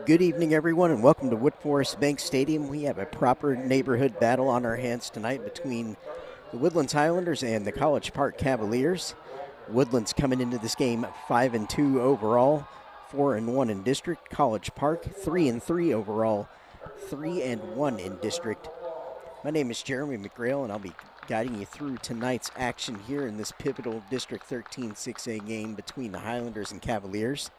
Good evening, everyone, and welcome to Wood Forest Bank Stadium. We have a proper neighborhood battle on our hands tonight between the Woodlands Highlanders and the College Park Cavaliers. Woodlands coming into this game 5-2 overall, 4-1 in district. College Park 3-3 overall, 3-1 in district. My name is Jeremy McGrail, and I'll be guiding you through tonight's action here in this pivotal District 13 6A game between the Highlanders and Cavaliers.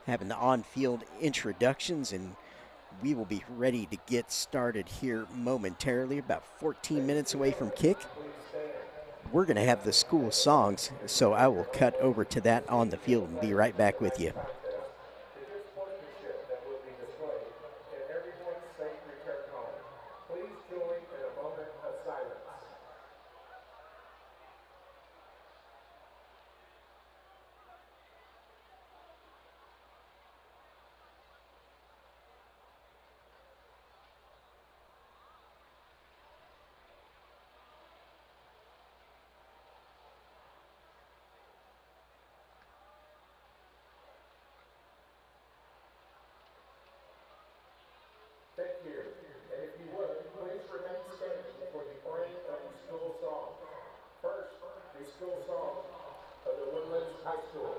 Having the on-field introductions, and we will be ready to get started here momentarily, about 14 minutes away from kick. We're going to have the school songs, so I will cut over to that on the field and be right back with you. Thank you. And if you would, please remain standing for the playing of the school song. First, the school song of the Woodlands High School.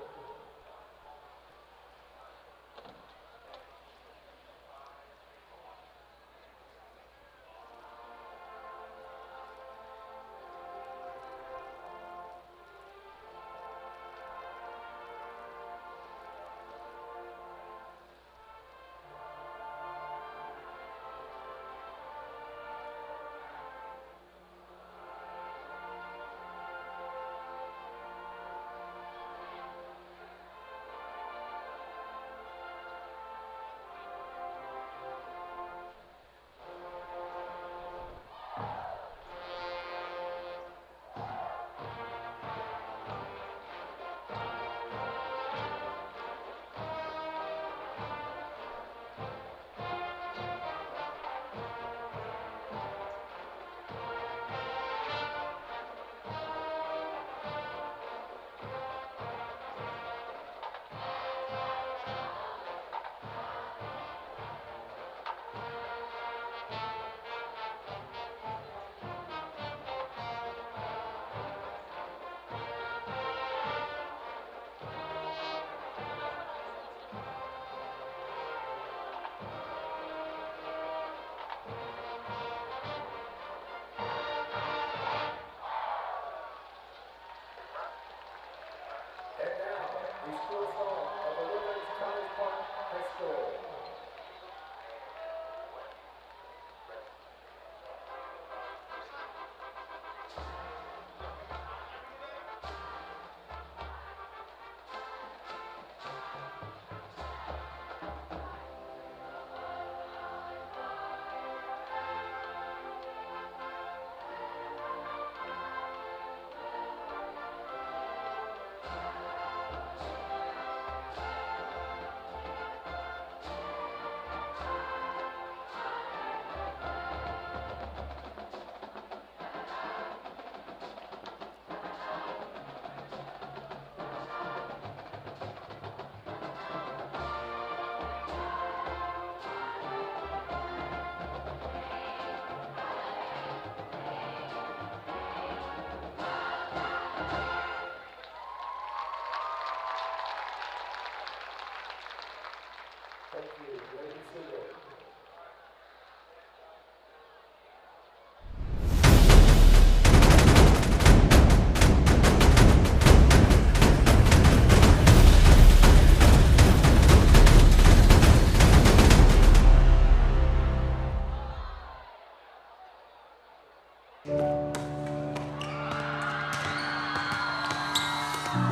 Thank you. Ladies and gentlemen.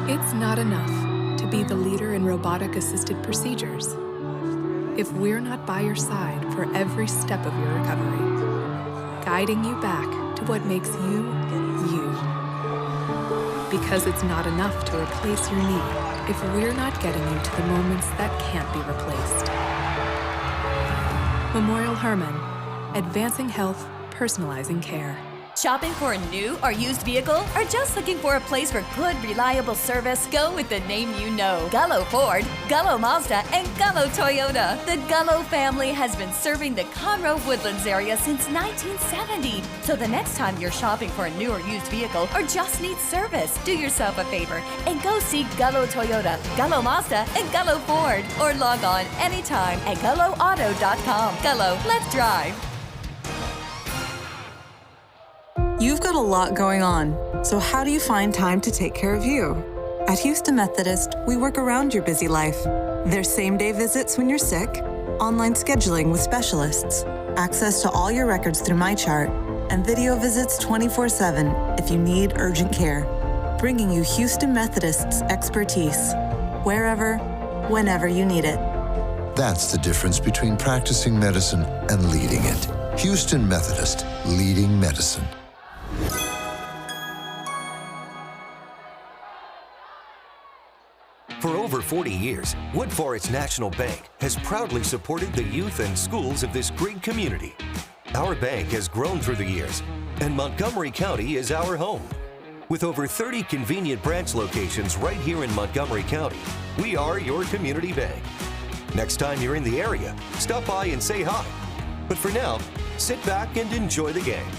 It's not enough to be the leader in robotic-assisted procedures if we're not by your side for every step of your recovery, guiding you back to what makes you, you. Because it's not enough to replace your knee if we're not getting you to the moments that can't be replaced. Memorial Hermann, advancing health, personalizing care. Shopping for a new or used vehicle? Or just looking for a place for good, reliable service? Go with the name you know. Gullo Ford, Gullo Mazda, and Gullo Toyota. The Gullo family has been serving the Conroe Woodlands area since 1970. So the next time you're shopping for a new or used vehicle or just need service, do yourself a favor and go see Gullo Toyota, Gullo Mazda, and Gullo Ford. Or log on anytime at GulloAuto.com. Gullo, let's drive. You've got a lot going on, so how do you find time to take care of you? At Houston Methodist, we work around your busy life. There's same-day visits when you're sick, online scheduling with specialists, access to all your records through MyChart, and video visits 24/7 if you need urgent care. Bringing you Houston Methodist's expertise, wherever, whenever you need it. That's the difference between practicing medicine and leading it. Houston Methodist, leading medicine. For over 40 years, Woodforest National Bank has proudly supported the youth and schools of this great community. Our bank has grown through the years, and Montgomery County is our home. With over 30 convenient branch locations right here in Montgomery County, we are your community bank. Next time you're in the area, stop by and say hi. But for now, sit back and enjoy the game.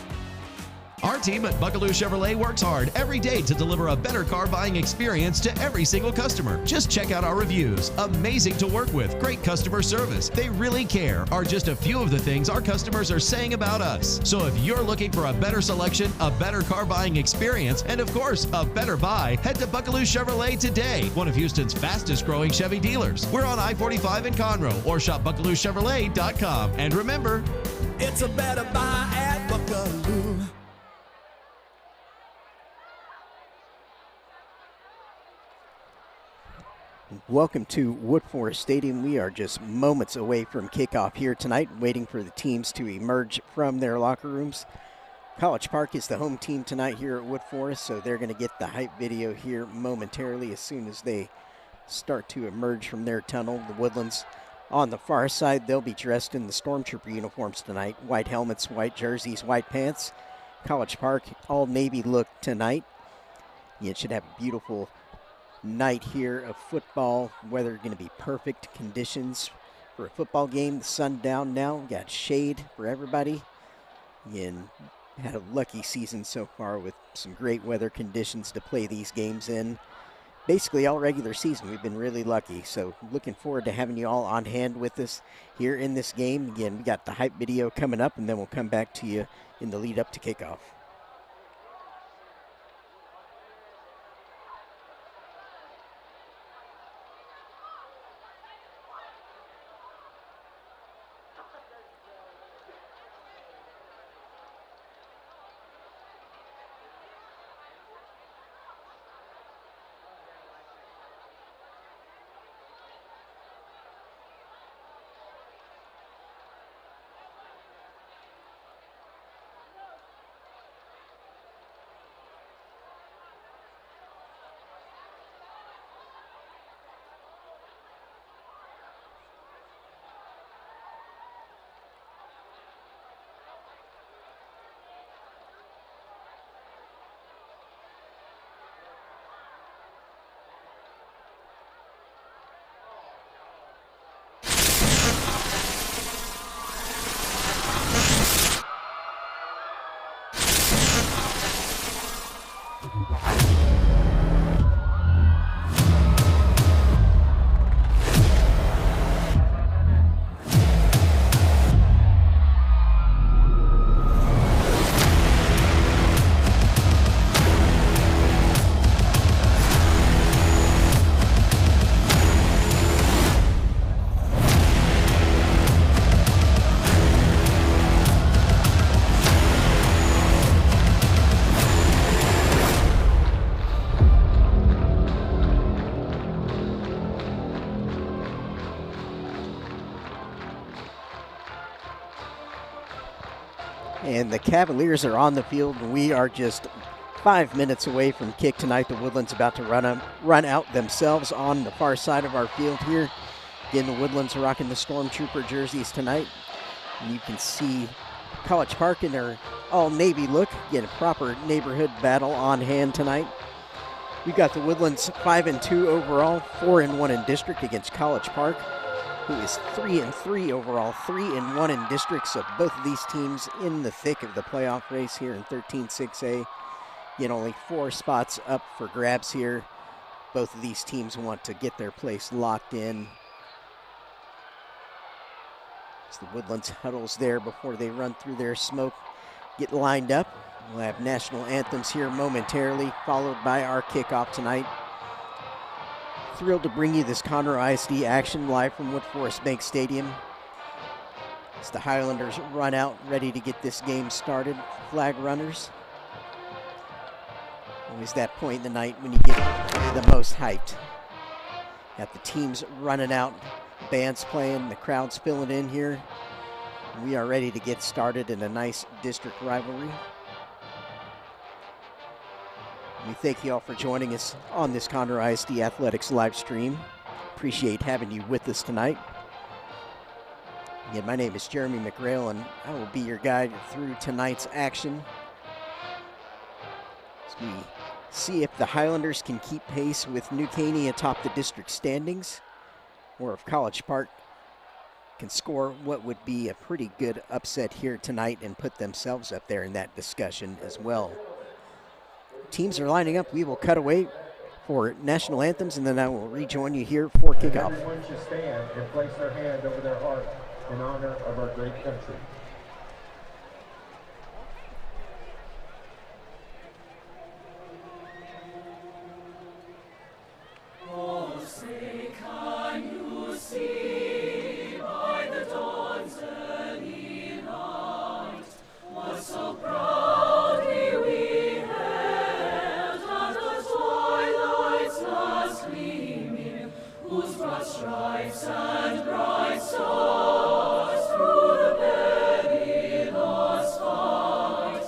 Our team at Buckaloo Chevrolet works hard every day to deliver a better car buying experience to every single customer. Just check out our reviews. Amazing to work with, great customer service. They really care are just a few of the things our customers are saying about us. So if you're looking for a better selection, a better car buying experience, and of course, a better buy, head to Buckaloo Chevrolet today, one of Houston's fastest growing Chevy dealers. We're on I-45 in Conroe or shop BuckalooChevrolet.com. And remember, it's a better buy at Buckaloo. Welcome to Woodforest Stadium. We are just moments away from kickoff here tonight, waiting for the teams to emerge from their locker rooms. College Park is the home team tonight here at Woodforest, so they're going to get the hype video here momentarily as soon as they start to emerge from their tunnel. The Woodlands on the far side, they'll be dressed in the Stormtrooper uniforms tonight. White helmets, white jerseys, white pants. College Park, all navy look tonight. You should have a beautiful night here of football. Weather going to be perfect conditions for a football game. The sun down now. We got shade for everybody. Again, had a lucky season so far with some great weather conditions to play these games in. Basically all regular season, we've been really lucky. So looking forward to having you all on hand with us here in this game. Again, we got the hype video coming up, and then we'll come back to you in the lead up to kickoff. And the Cavaliers are on the field. We are just 5 minutes away from kick tonight. The Woodlands about to run out themselves on the far side of our field here. Again, the Woodlands are rocking the Stormtrooper jerseys tonight. And you can see College Park in their all Navy look. Get a proper neighborhood battle on hand tonight. We've got the Woodlands 5-2 overall, 4-1 in district against College Park, who is 3-3 overall, 3-1 in district. So both of these teams in the thick of the playoff race here in 13-6A. Yet only 4 spots up for grabs here. Both of these teams want to get their place locked in. As the Woodlands huddles there before they run through their smoke, get lined up. We'll have national anthems here momentarily, followed by our kickoff tonight. Thrilled to bring you this Conroe ISD action live from Wood Forest Bank Stadium. As the Highlanders run out, ready to get this game started. Flag runners. Always that point in the night when you get the most hyped. Got the teams running out, bands playing, the crowd spilling in here. We are ready to get started in a nice district rivalry. We thank you all for joining us on this Conroe ISD Athletics live stream. Appreciate having you with us tonight. Again, my name is Jeremy McGrail, and I will be your guide through tonight's action. As we see if the Highlanders can keep pace with New Caney atop the district standings, or if College Park can score what would be a pretty good upset here tonight and put themselves up there in that discussion as well. Teams are lining up. We will cut away for national anthems, and then I will rejoin you here for kickoff. Everyone should stand and place their hand over their heart in honor of our great country. Oh, say, can you see by the dawn's early light what so proudly we hailed at the twilight's last gleaming, whose broad stripes and bright stars through the perilous fight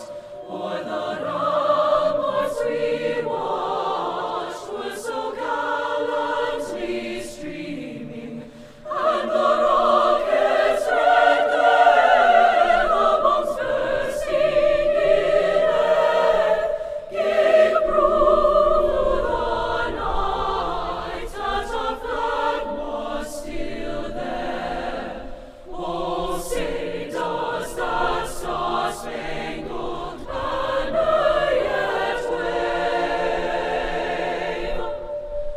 o'er the ramparts we watched were so gallantly streaming, and the rockets' red glare, the bombs bursting in air, gave proof the night that our flag was still there. Oh, say, does that star-spangled banner yet wave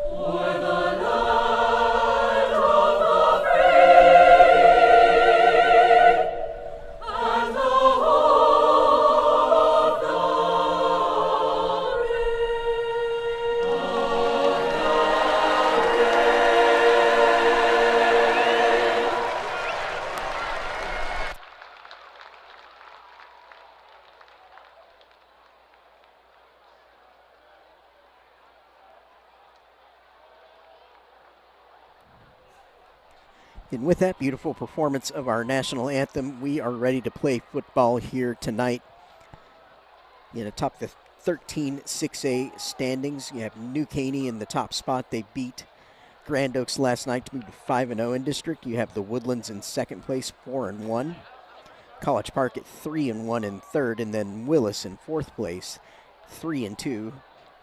o'er the land of the free and the home of the And with that beautiful performance of our national anthem, we are ready to play football here tonight. Atop the 13-6A standings, you have New Caney in the top spot. They beat Grand Oaks last night to move to 5-0 in district. You have the Woodlands in second place, 4-1. College Park at 3-1 in third, and then Willis in fourth place, 3-2,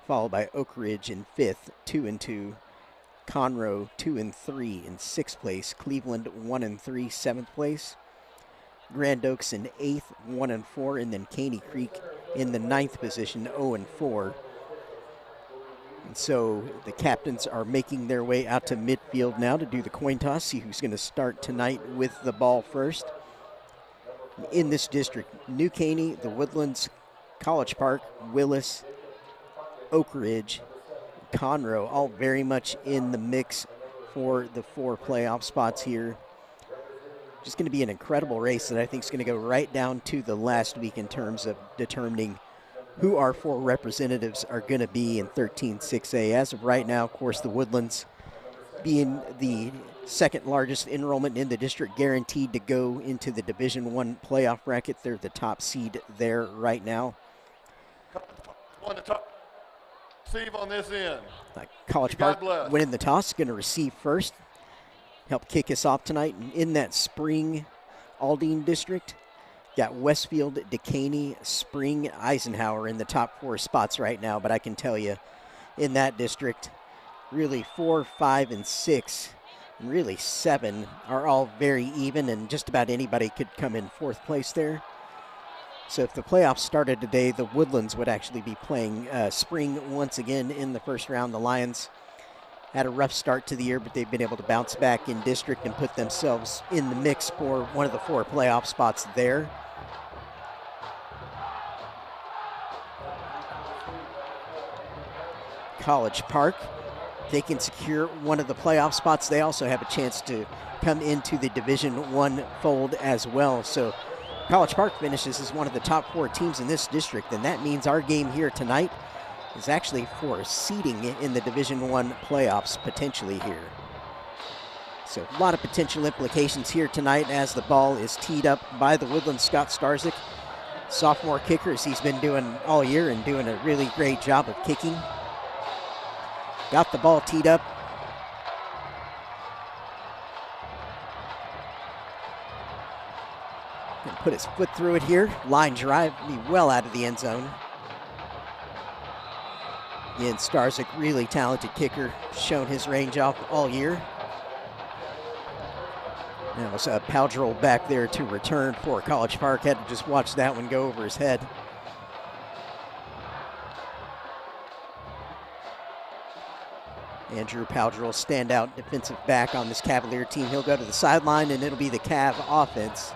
followed by Oak Ridge in fifth, 2-2. Conroe 2-3 in sixth place. Cleveland 1-3, seventh place. Grand Oaks in eighth, 1-4, and then Caney Creek in the ninth position, 0-4. And so the captains are making their way out to midfield now to do the coin toss, see who's going to start tonight with the ball first. In this district, New Caney, the Woodlands, College Park, Willis, Oak Ridge, Conroe, all very much in the mix for the 4 playoff spots here. Just going to be an incredible race that I think is going to go right down to the last week in terms of determining who our 4 representatives are going to be in 13-6A. As of right now, of course, the Woodlands being the second largest enrollment in the district, guaranteed to go into the Division I playoff bracket. They're the top seed there right now. On the top. Steve on this end. College Park winning the toss, going to receive first. Help kick us off tonight in that spring Aldine district. Got Westfield, Decaney, Spring, Eisenhower in the top 4 spots right now, but I can tell you in that district, really 4, 5, and 6, and really 7 are all very even, and just about anybody could come in 4th place there. So if the playoffs started today, the Woodlands would actually be playing Spring once again in the first round. The Lions had a rough start to the year, but they've been able to bounce back in district and put themselves in the mix for one of the 4 playoff spots there. College Park, they can secure one of the playoff spots. They also have a chance to come into the Division I fold as well. So College Park finishes as one of the top 4 teams in this district, and that means our game here tonight is actually for seeding in the Division I playoffs potentially here. So a lot of potential implications here tonight as the ball is teed up by the Woodlands Scott Starzyk, sophomore kicker, as he's been doing all year and doing a really great job of kicking. Got the ball teed up. Gonna put his foot through it here. Line drive, be well out of the end zone. Again, Starzyk, really talented kicker, shown his range off all year. Now it's a Powdrell back there to return for College Park. Had to just watch that one go over his head. Andrew Powdrell, standout defensive back on this Cavalier team. He'll go to the sideline, and it'll be the Cav offense.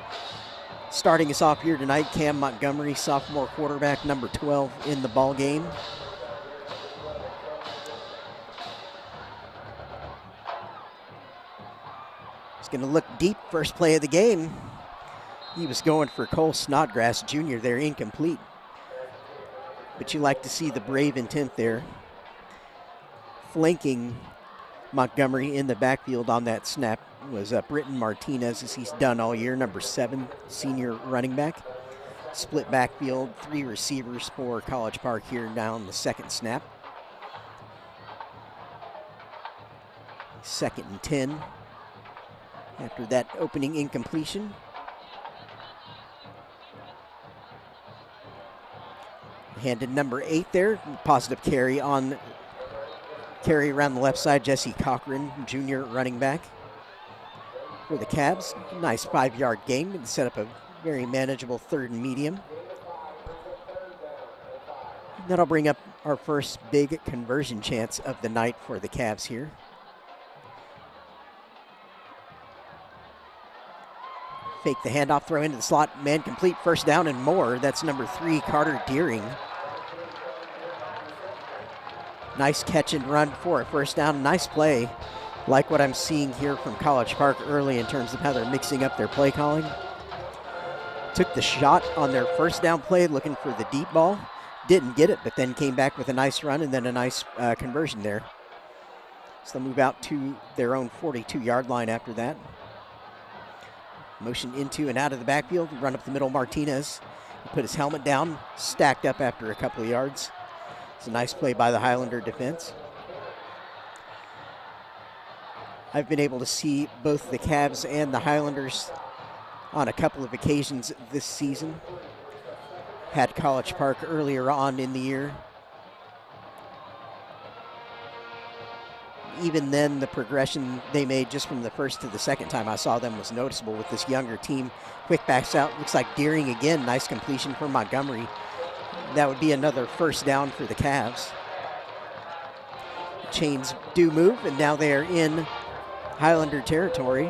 Starting us off here tonight, Cam Montgomery, sophomore quarterback, number 12 in the ball game. He's going to look deep, first play of the game. He was going for Cole Snodgrass Jr. there, incomplete. But you like to see the brave intent there. Flanking Montgomery in the backfield on that snap was Britton Martinez, as he's done all year, number 7, senior running back. Split backfield, 3 receivers for College Park here now on the second snap. 2nd and 10 after that opening incompletion. Handed number 8 there, positive carry around the left side, Jesse Cochran, junior running back for the Cavs. Nice 5-yard gain and set up a very manageable 3rd and medium. That'll bring up our first big conversion chance of the night for the Cavs here. Fake the handoff, throw into the slot, man complete, first down and more. That's number 3, Carter Deering. Nice catch and run for a first down. Nice play. Like what I'm seeing here from College Park early in terms of how they're mixing up their play calling. Took the shot on their first down play looking for the deep ball. Didn't get it, but then came back with a nice run and then a nice conversion there. So they'll move out to their own 42-yard line after that. Motion into and out of the backfield. Run up the middle, Martinez. He put his helmet down, stacked up after a couple of yards. It's a nice play by the Highlander defense. I've been able to see both the Cavs and the Highlanders on a couple of occasions this season. Had College Park earlier on in the year. Even then, the progression they made just from the first to the second time I saw them was noticeable with this younger team. Quick backs out, looks like Deering again. Nice completion for Montgomery. That would be another first down for the Cavs. Chains do move, and now they are in Highlander territory.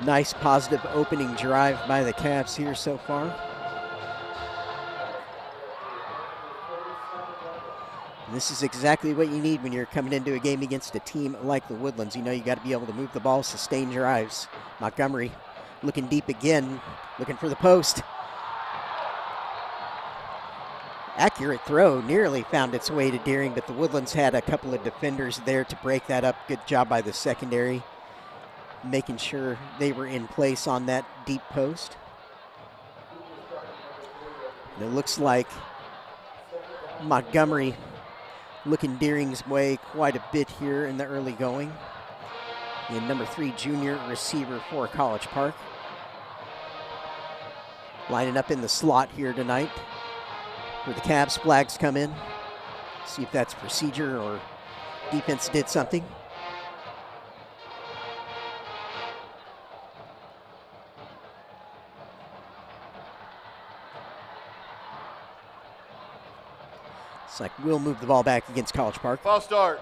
Nice positive opening drive by the Cavs here so far. This is exactly what you need when you're coming into a game against a team like the Woodlands. You know you got to be able to move the ball, sustain drives. Montgomery looking deep again, looking for the post. Accurate throw, nearly found its way to Deering, but the Woodlands had a couple of defenders there to break that up. Good job by the secondary, making sure they were in place on that deep post. And it looks like Montgomery looking Deering's way quite a bit here in the early going. And number 3 junior receiver for College Park. Lining up in the slot here tonight. Where the Cavs flags come in. See if that's procedure or defense did something. It's like we'll move the ball back against College Park. False start.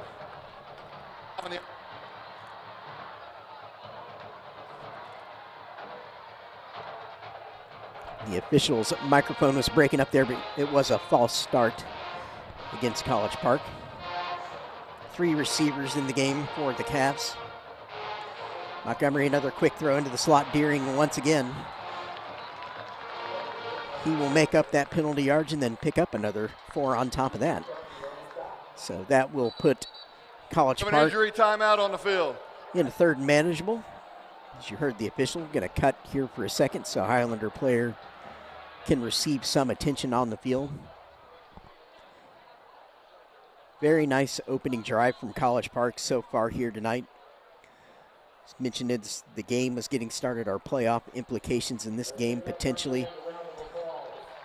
The official's microphone was breaking up there, but it was a false start against College Park. 3 receivers in the game for the Cavs. Montgomery, another quick throw into the slot. Deering once again. He will make up that penalty yards and then pick up another 4 on top of that. So that will put College Park injury timeout on the field. In a 3rd and manageable. As you heard the official, going to cut here for a second so Highlander player can receive some attention on the field. Very nice opening drive from College Park so far here tonight. As mentioned, the game was getting started, our playoff implications in this game potentially.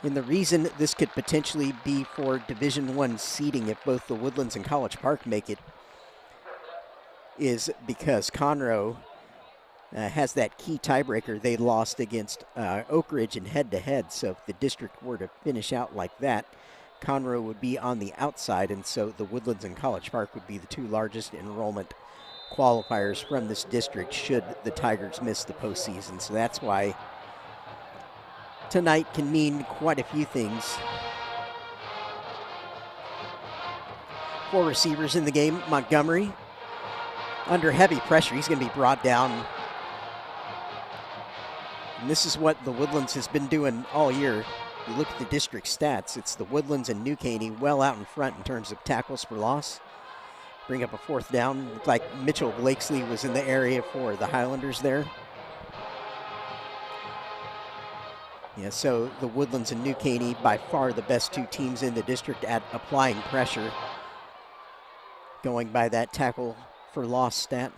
And the reason this could potentially be for Division I seeding if both the Woodlands and College Park make it is because Conroe has that key tiebreaker. They lost against Oak Ridge in head-to-head, so if the district were to finish out like that, Conroe would be on the outside, and so the Woodlands and College Park would be the 2 largest enrollment qualifiers from this district should the Tigers miss the postseason. So that's why tonight can mean quite a few things. 4 receivers in the game. Montgomery under heavy pressure. He's going to be brought down. And this is what the Woodlands has been doing all year. You look at the district stats, it's the Woodlands and New Caney well out in front in terms of tackles for loss. Bring up a 4th down. Looked like Mitchell Blakesley was in the area for the Highlanders there. Yeah, so the Woodlands and New Caney, by far the best 2 teams in the district at applying pressure. Going by that tackle for loss stat.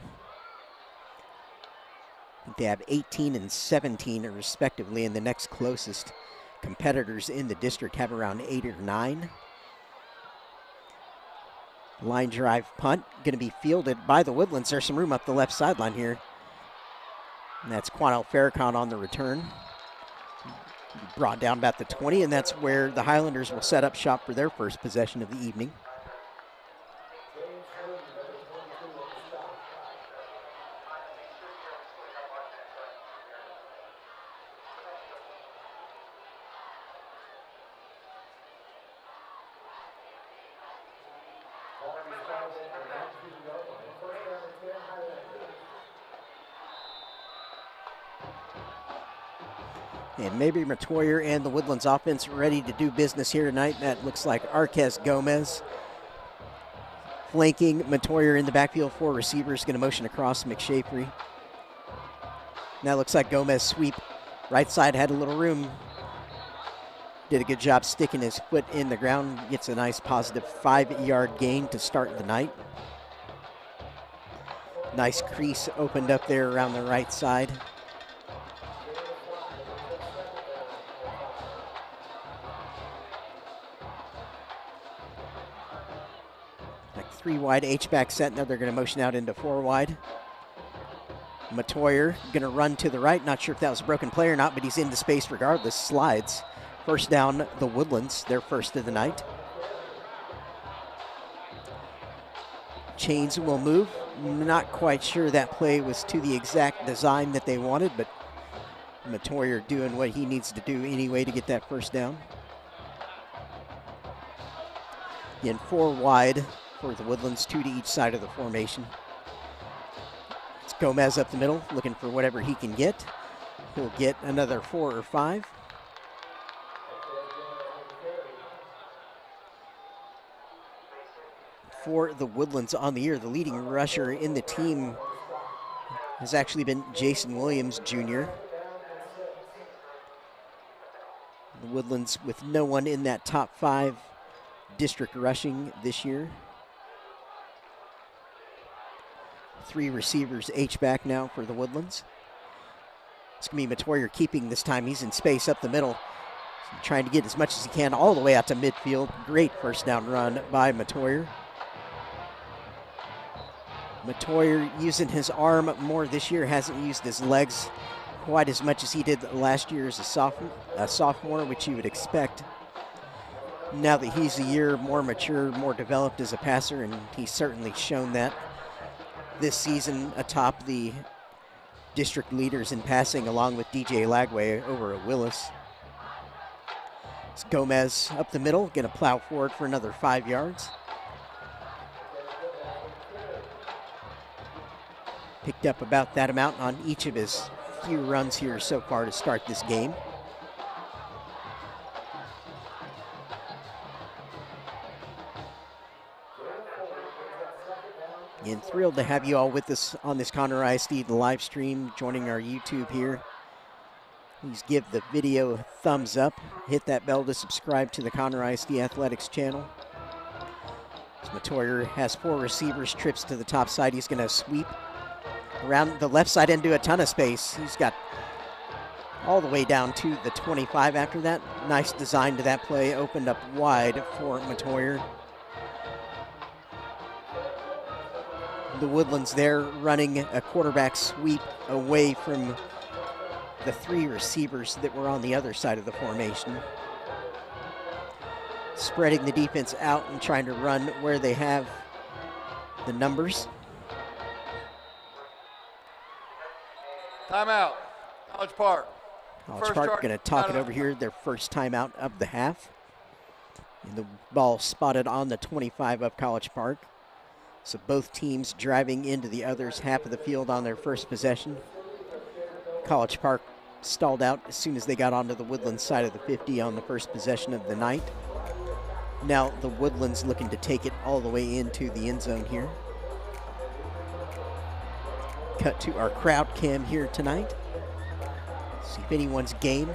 They have 18 and 17 respectively, and the next closest competitors in the district have around 8 or 9. Line drive punt, going to be fielded by the Woodlands. There's some room up the left sideline here. And that's Quanell Farrakhan on the return. Brought down about the 20, and that's where the Highlanders will set up shop for their first possession of the evening. And maybe Matoyer and the Woodlands offense ready to do business here tonight. That looks like Arquez Gomez flanking Matoyer in the backfield. 4 receivers, going to motion across McShafery. Now looks like Gomez sweep. Right side had a little room. Did a good job sticking his foot in the ground. Gets a nice positive 5-yard gain to start the night. Nice crease opened up there around the right side. Like 3 wide H-back set. Now they're going to motion out into 4 wide. Matoyer going to run to the right. Not sure if that was a broken play or not, but he's into space regardless. Slides. First down, the Woodlands, their first of the night. Chains will move. Not quite sure that play was to the exact design that they wanted, but Matoyer doing what he needs to do anyway to get that first down. Again, 4 wide for the Woodlands, 2 to each side of the formation. It's Gomez up the middle, looking for whatever he can get. He'll get another 4 or 5. For the Woodlands on the year, the leading rusher in the team has actually been Jason Williams Jr. The Woodlands with no one in that top 5 district rushing this year. 3 receivers H-back now for the Woodlands. It's going to be Matoyer keeping this time. He's in space up the middle, trying to get as much as he can all the way out to midfield. Great first down run by Matoyer. Matoyer using his arm more this year, hasn't used his legs quite as much as he did last year as a sophomore, which you would expect. Now that he's a year more mature, more developed as a passer, and he's certainly shown that this season atop the district leaders in passing, along with DJ Lagway over at Willis. It's Gomez up the middle, going to plow forward for another 5 yards. Picked up about that amount on each of his few runs here so far to start this game. And thrilled to have you all with us on this Conroe ISD live stream, joining our YouTube here. Please give the video a thumbs up. Hit that bell to subscribe to the Conroe ISD Athletics channel. As Matoyer has 4 receivers, trips to the top side. He's going to sweep around the left side into a ton of space. He's got all the way down to the 25 after that. Nice design to that play. Opened up wide for Matoyer. The Woodlands there running a quarterback sweep away from the 3 receivers that were on the other side of the formation. Spreading the defense out and trying to run where they have the numbers. Timeout. College Park. College Park going to talk it over here. Their first timeout of the half. And the ball spotted on the 25 of College Park. So both teams driving into the other's half of the field on their first possession. College Park stalled out as soon as they got onto the Woodlands side of the 50 on the first possession of the night. Now the Woodlands looking to take it all the way into the end zone here. Cut to our crowd cam here tonight. See if anyone's game.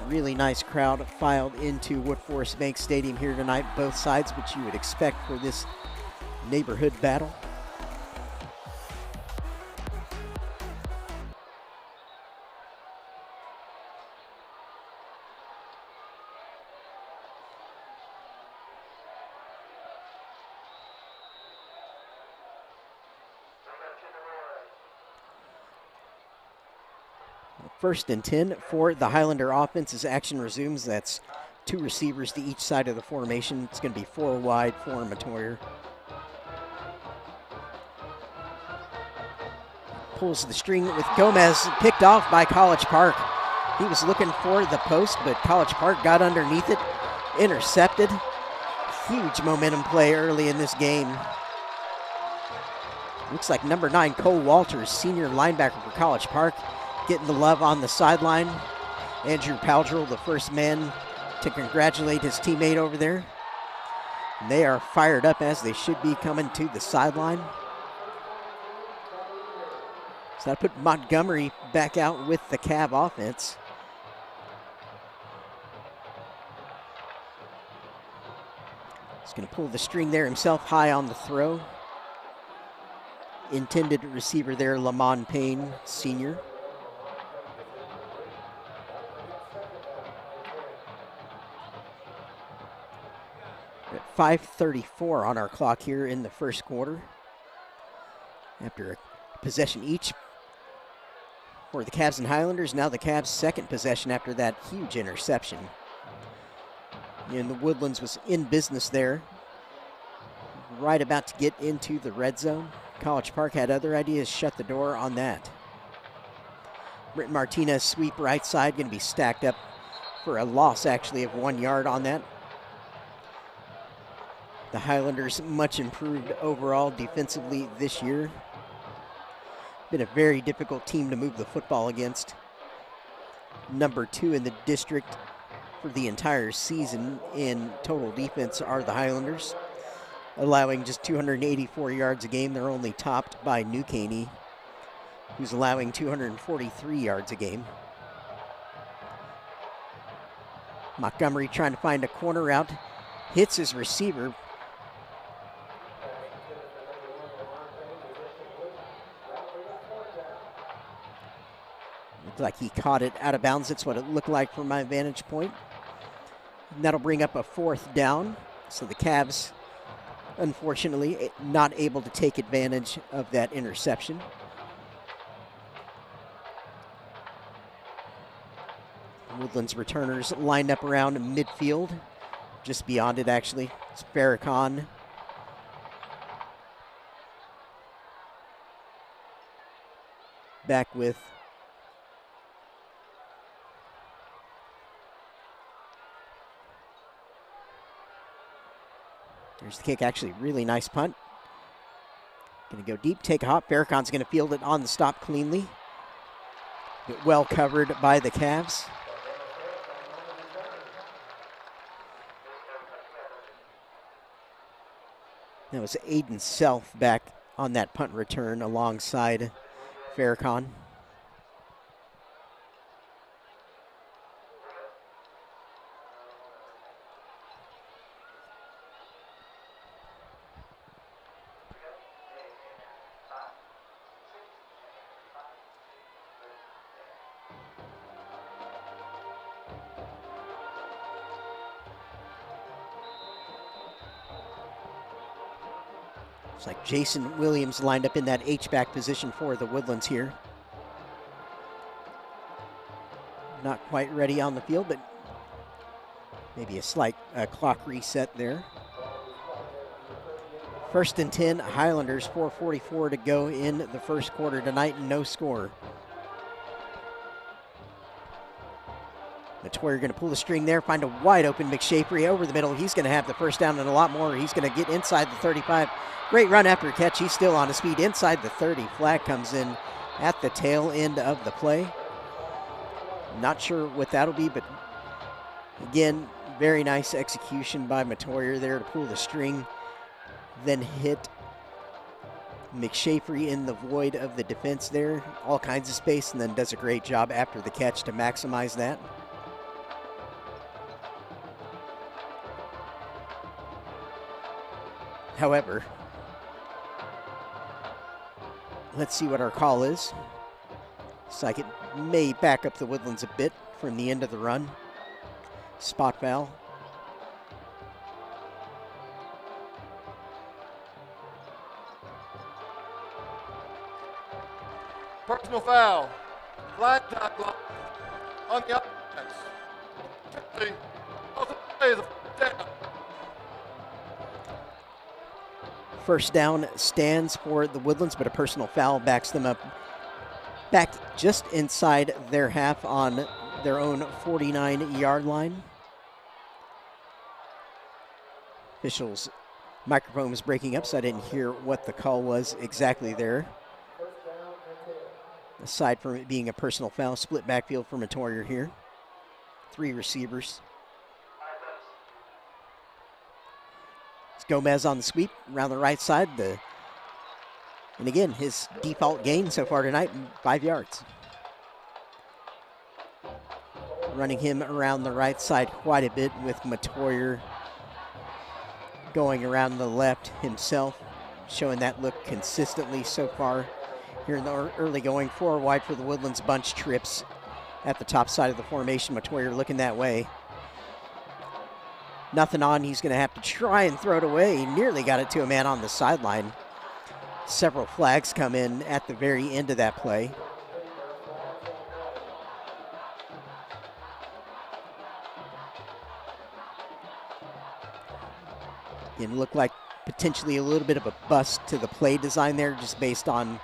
Really nice crowd filed into Woodforest Bank Stadium here tonight, both sides, which you would expect for this neighborhood battle. First and 10 for the Highlander offense as action resumes. That's 2 receivers to each side of the formation. It's going to be 4 wide for Matoyer. Pulls the string with Gomez, picked off by College Park. He was looking for the post, but College Park got underneath it, intercepted. Huge momentum play early in this game. Looks like number 9, Cole Walters, senior linebacker for College Park, getting the love on the sideline. Andrew Powdrell, the first man to congratulate his teammate over there. And they are fired up as they should be coming to the sideline. So that put Montgomery back out with the Cav offense. He's going to pull the string there himself, high on the throw. Intended receiver there, Lamont Payne, senior. At 5:34 on our clock here in the first quarter. After a possession each for the Cavs and Highlanders, now the Cavs' second possession after that huge interception. And the Woodlands was in business there, right about to get into the red zone. College Park had other ideas, shut the door on that. Britton Martinez sweep right side, going to be stacked up for a loss actually of 1 yard on that. The Highlanders much improved overall defensively this year. Been a very difficult team to move the football against. Number 2 in the district for the entire season in total defense are the Highlanders, allowing just 284 yards a game. They're only topped by New Caney, who's allowing 243 yards a game. Montgomery trying to find a corner route. hits his receiver. Looked like he caught it out of bounds. That's what it looked like from my vantage point. And that'll bring up a 4th down. So the Cavs, unfortunately, not able to take advantage of that interception. Woodlands returners lined up around midfield, just beyond it actually. It's Farrakhan. Back with there's the kick, actually really nice punt. Gonna go deep, take a hop. Farrakhan's gonna field it on the stop cleanly. But well covered by the Cavs. That was Aiden Self back on that punt return alongside Farrakhan. It's like Jason Williams lined up in that H-back position for the Woodlands here. Not quite ready on the field, but maybe a slight clock reset there. 1st and 10, Highlanders, 4:44 to go in the first quarter tonight, no score. Matoyer going to pull the string there, find a wide open McShafery over the middle. He's going to have the first down and a lot more. He's going to get inside the 35. Great run after catch. He's still on his feet inside the 30. Flag comes in at the tail end of the play. Not sure what that'll be, but again, very nice execution by Matoyer there to pull the string, then hit McShafery in the void of the defense there. All kinds of space, and then does a great job after the catch to maximize that. However, let's see what our call is. Looks like it may back up the Woodlands a bit from the end of the run. Spot foul. Personal foul. Line tackle on the offense. First down stands for the Woodlands, but a personal foul backs them up back just inside their half on their own 49-yard line. Officials' microphone was breaking up, so I didn't hear what the call was exactly there. Aside from it being a personal foul, split backfield for Matoyer here. 3 receivers. It's Gomez on the sweep around the right side. And again, his default gain so far tonight, 5 yards. Running him around the right side quite a bit with Matoyer going around the left himself, showing that look consistently so far here in the early going. 4 wide for the Woodlands, bunch trips at the top side of the formation. Matoyer looking that way. Nothing on, he's going to have to try and throw it away. He nearly got it to a man on the sideline. Several flags come in at the very end of that play. It looked like potentially a little bit of a bust to the play design there, just based on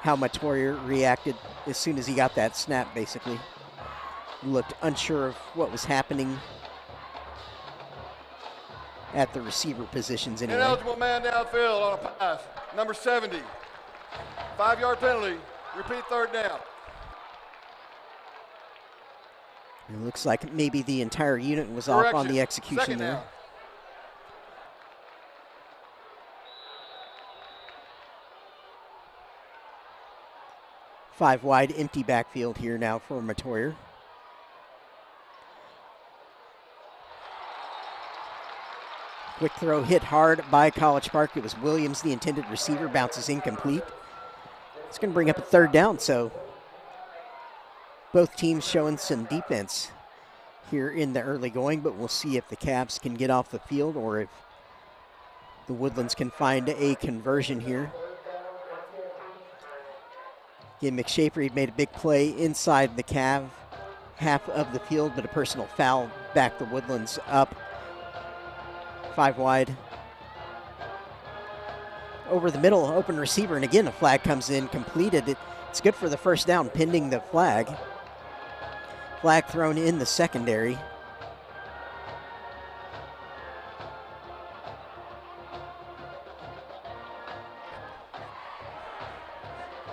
how Matoyer reacted as soon as he got that snap, basically. He looked unsure of what was happening at the receiver positions anyway. Ineligible man downfield on a pass. Number 70. 5-yard penalty. Repeat 3rd down. It looks like maybe the entire unit was off on the execution there. Down. Five wide, empty backfield here now for Matoyer. Quick throw hit hard by College Park. It was Williams, the intended receiver, bounces incomplete. It's going to bring up a third down, so both teams showing some defense here in the early going, but we'll see if the Cavs can get off the field or if the Woodlands can find a conversion here. Again, McShafer made a big play inside the Cav half of the field, but a personal foul backed the Woodlands up. 5 wide. Over the middle, open receiver, and again a flag comes in, completed. It's good for the first down, pending the flag. Flag thrown in the secondary.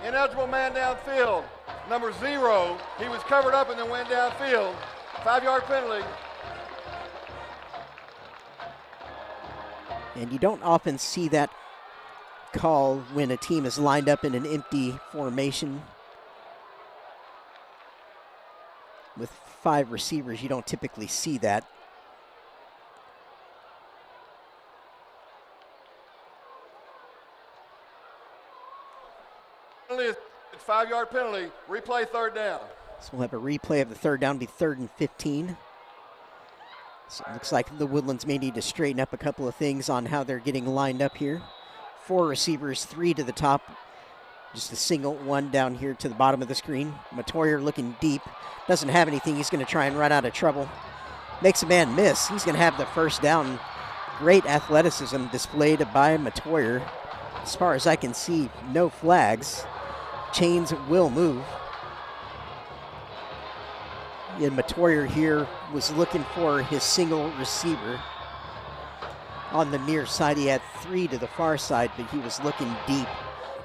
Ineligible man downfield. Number 0, he was covered up and then went downfield. 5-yard penalty. And you don't often see that call when a team is lined up in an empty formation. With 5 receivers, you don't typically see that. It's 5-yard penalty. Replay third down. So we'll have a replay of the third down, be 3rd and 15. So it looks like the Woodlands may need to straighten up a couple of things on how they're getting lined up here. 4 receivers, 3 to the top. Just a single one down here to the bottom of the screen. Matoyer looking deep. Doesn't have anything. He's going to try and run out of trouble. Makes a man miss. He's going to have the first down. Great athleticism displayed by Matoyer. As far as I can see, no flags. Chains will move. And Matoyer here was looking for his single receiver. On the near side, he had 3 to the far side, but he was looking deep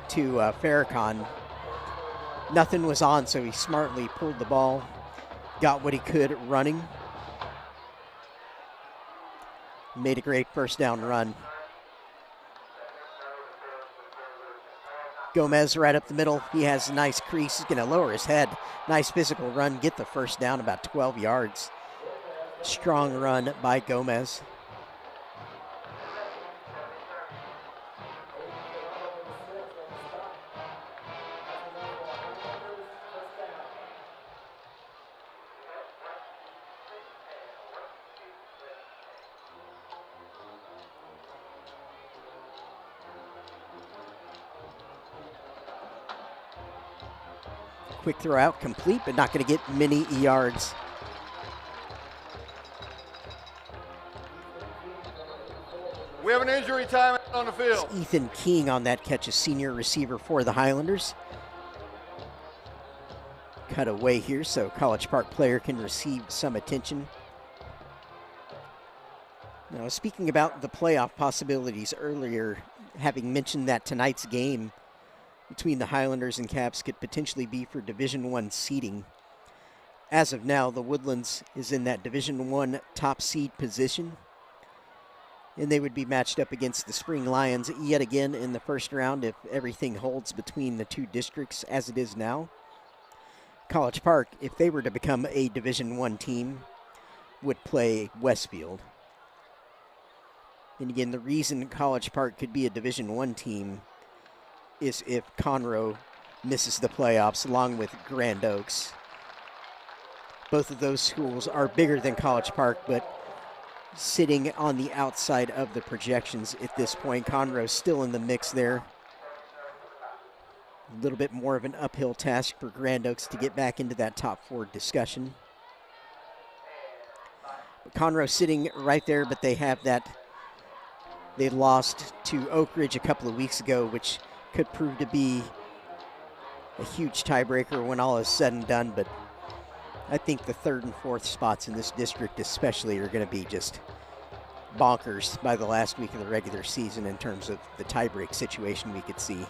to Farrakhan. Nothing was on, so he smartly pulled the ball, got what he could running. Made a great first down run. Gomez right up the middle. He has a nice crease. He's going to lower his head. Nice physical run. Get the first down about 12 yards. Strong run by Gomez. Quick throw out, complete, but not going to get many yards. We have an injury timeout on the field. It's Ethan King on that catch, a senior receiver for the Highlanders. Cut away here so College Park player can receive some attention. Now, speaking about the playoff possibilities earlier, having mentioned that tonight's game between the Highlanders and Cavs could potentially be for Division I seeding. As of now, the Woodlands is in that Division I top seed position, and they would be matched up against the Spring Lions yet again in the first round if everything holds between the 2 districts as it is now. College Park, if they were to become a Division I team, would play Westfield. And again, the reason College Park could be a Division I team is if Conroe misses the playoffs along with Grand Oaks. Both of those schools are bigger than College Park, but sitting on the outside of the projections at this point. Conroe's still in the mix there. A little bit more of an uphill task for Grand Oaks to get back into that top 4 discussion. But Conroe sitting right there, but they have that. They lost to Oak Ridge a couple of weeks ago, which could prove to be a huge tiebreaker when all is said and done, but I think the 3rd and 4th spots in this district especially are going to be just bonkers by the last week of the regular season in terms of the tiebreak situation we could see.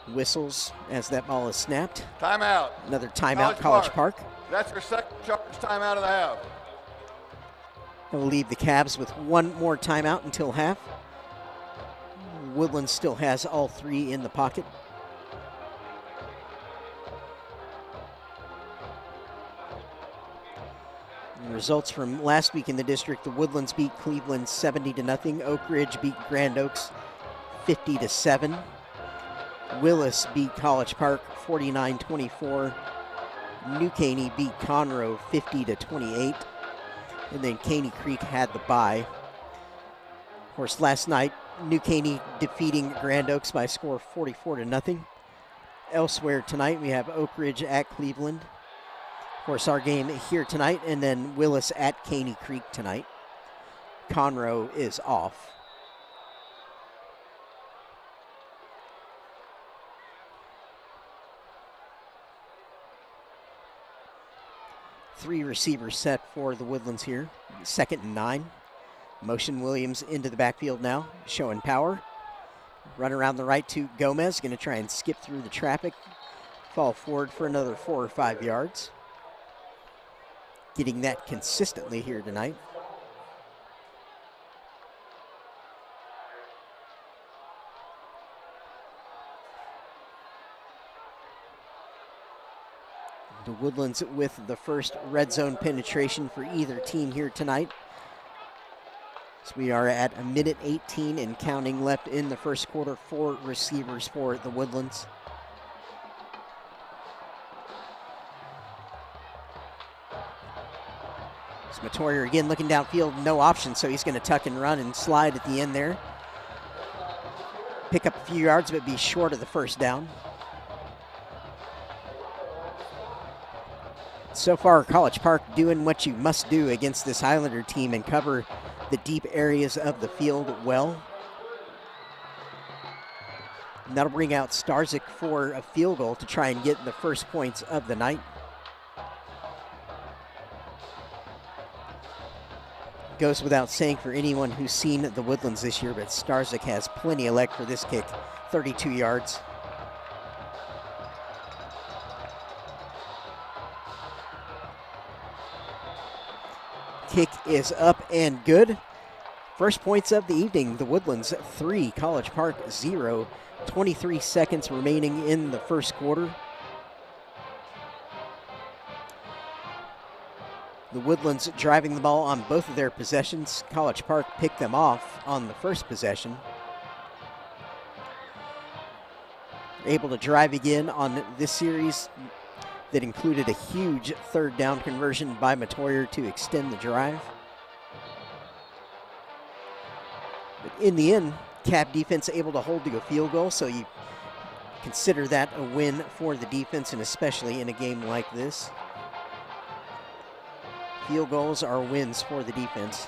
Whistles as that ball is snapped. Timeout. Another timeout, College Park. That's your second charge timeout of the half. We'll leave the Cavs with 1 more timeout until half. Woodlands still has all 3 in the pocket. results from last week in the district. The Woodlands beat Cleveland 70-0. Oak Ridge beat Grand Oaks 50-7. Willis beat College Park 49-24. New Caney beat Conroe 50-28. And then Caney Creek had the bye. Of course, last night, New Caney defeating Grand Oaks by a score of 44-0. Elsewhere tonight, we have Oak Ridge at Cleveland. Of course, our game here tonight, and then Willis at Caney Creek tonight. Conroe is off. Three receivers set for the Woodlands here. 2nd and 9. Motion Williams into the backfield now, showing power. Run around the right to Gomez, going to try and skip through the traffic. Fall forward for another 4 or 5 yards. Getting that consistently here tonight. The Woodlands with the first red zone penetration for either team here tonight. So we are at 1:18 and counting left in the first quarter. 4 receivers for the Woodlands. So Matoyer again looking downfield, no option, so he's going to tuck and run and slide at the end there. Pick up a few yards, but be short of the first down. So far, College Park doing what you must do against this Highlander team and cover the deep areas of the field well. And that'll bring out Starzyk for a field goal to try and get the first points of the night. Goes without saying for anyone who's seen the Woodlands this year, but Starzyk has plenty of leg for this kick, 32 yards. Kick is up and good. First points of the evening, the Woodlands 3, College Park 0. 23 seconds remaining in the first quarter. The Woodlands driving the ball on both of their possessions. College Park picked them off on the first possession. Able to drive again on this series that included a huge 3rd down conversion by Matoyer to extend the drive. But in the end, Cab defense able to hold to a field goal, so you consider that a win for the defense, and especially in a game like this. Field goals are wins for the defense.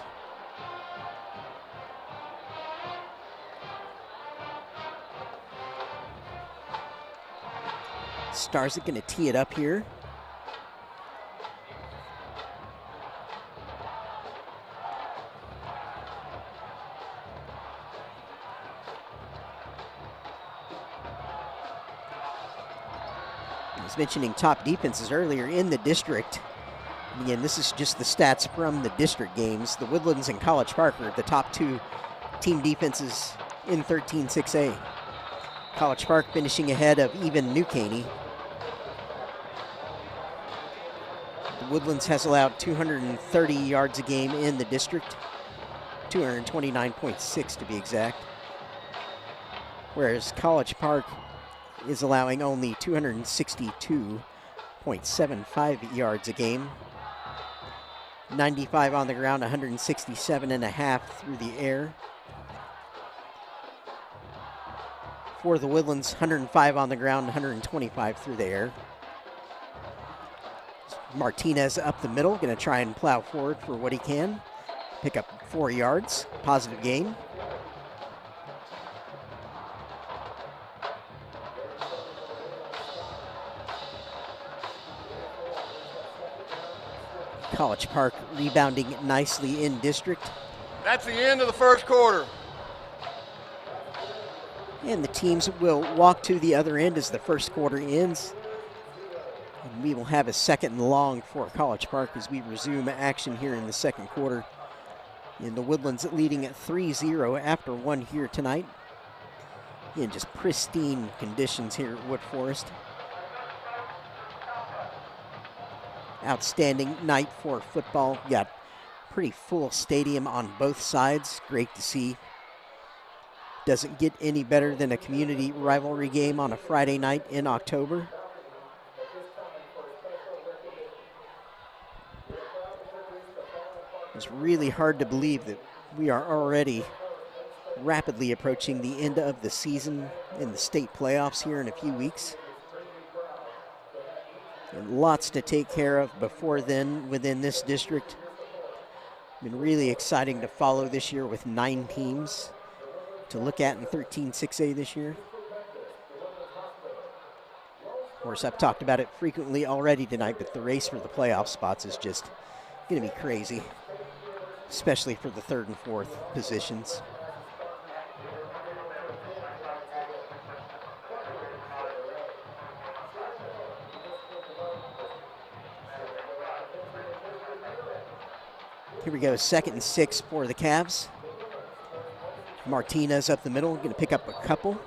Starzyk going to tee it up here. I was mentioning top defenses earlier in the district. And again, this is just the stats from the district games. The Woodlands and College Park are the top 2 team defenses in 13-6A. College Park finishing ahead of even New Caney. The Woodlands has allowed 230 yards a game in the district, 229.6 to be exact. Whereas College Park is allowing only 262.75 yards a game. 95 on the ground, 167.5 through the air. For the Woodlands, 105 on the ground, 125 through the air. Martinez up the middle, going to try and plow forward for what he can. Pick up 4 yards, positive gain. College Park rebounding nicely in district. That's the end of the first quarter. And the teams will walk to the other end as the first quarter ends. And we will have a 2nd and long for College Park as we resume action here in the second quarter. And the Woodlands leading at 3-0 after 1 here tonight. In just pristine conditions here at Wood Forest. outstanding night for football. Got pretty full stadium on both sides. Great to see. Doesn't get any better than a community rivalry game on a Friday night in October. It's really hard to believe that we are already rapidly approaching the end of the season in the state playoffs here in a few weeks. And lots to take care of before then within this district. Been really exciting to follow this year with 9 teams to look at in 13 6A this year. Of course, I've talked about it frequently already tonight, but the race for the playoff spots is just going to be crazy, especially for the 3rd and 4th positions. Here we go, 2nd and 6 for the Cavs. Martinez up the middle, going to pick up a couple.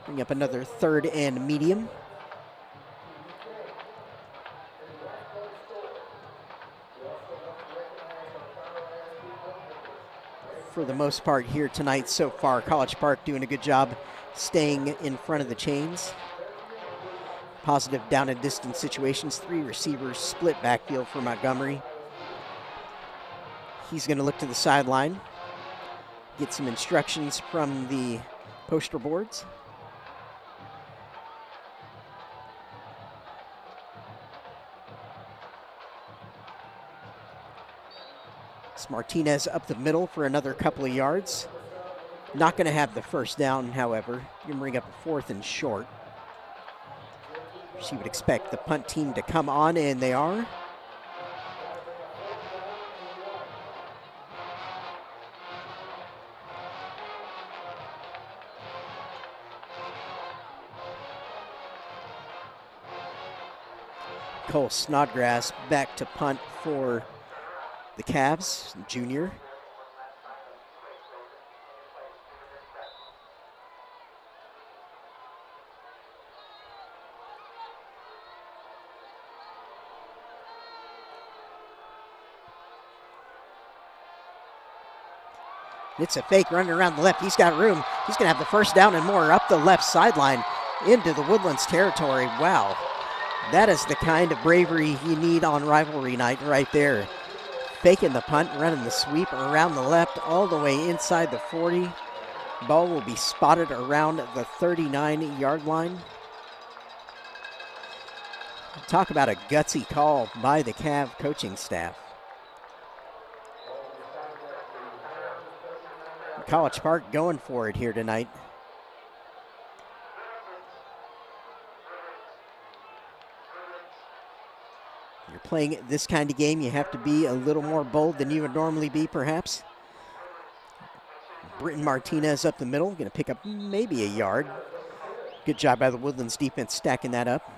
Bring up another 3rd and medium. For the most part here tonight so far, College Park doing a good job staying in front of the chains. Positive down and distance situations, 3 receivers, split backfield for Montgomery. He's going to look to the sideline, get some instructions from the poster boards. It's Martinez up the middle for another couple of yards. Not going to have the first down, however. You can bring up a 4th and short. She would expect the punt team to come on, and they are. Cole Snodgrass back to punt for the Cavs, junior. It's a fake running around the left. He's got room. He's going to have the first down and more up the left sideline into the Woodlands territory. Wow. That is the kind of bravery you need on rivalry night right there. Faking the punt, running the sweep around the left all the way inside the 40. Ball will be spotted around the 39-yard line. Talk about a gutsy call by the Cav coaching staff. College Park going for it here tonight. You're playing this kind of game, you have to be a little more bold than you would normally be, perhaps. Britton Martinez up the middle, going to pick up maybe a yard. Good job by the Woodlands defense stacking that up.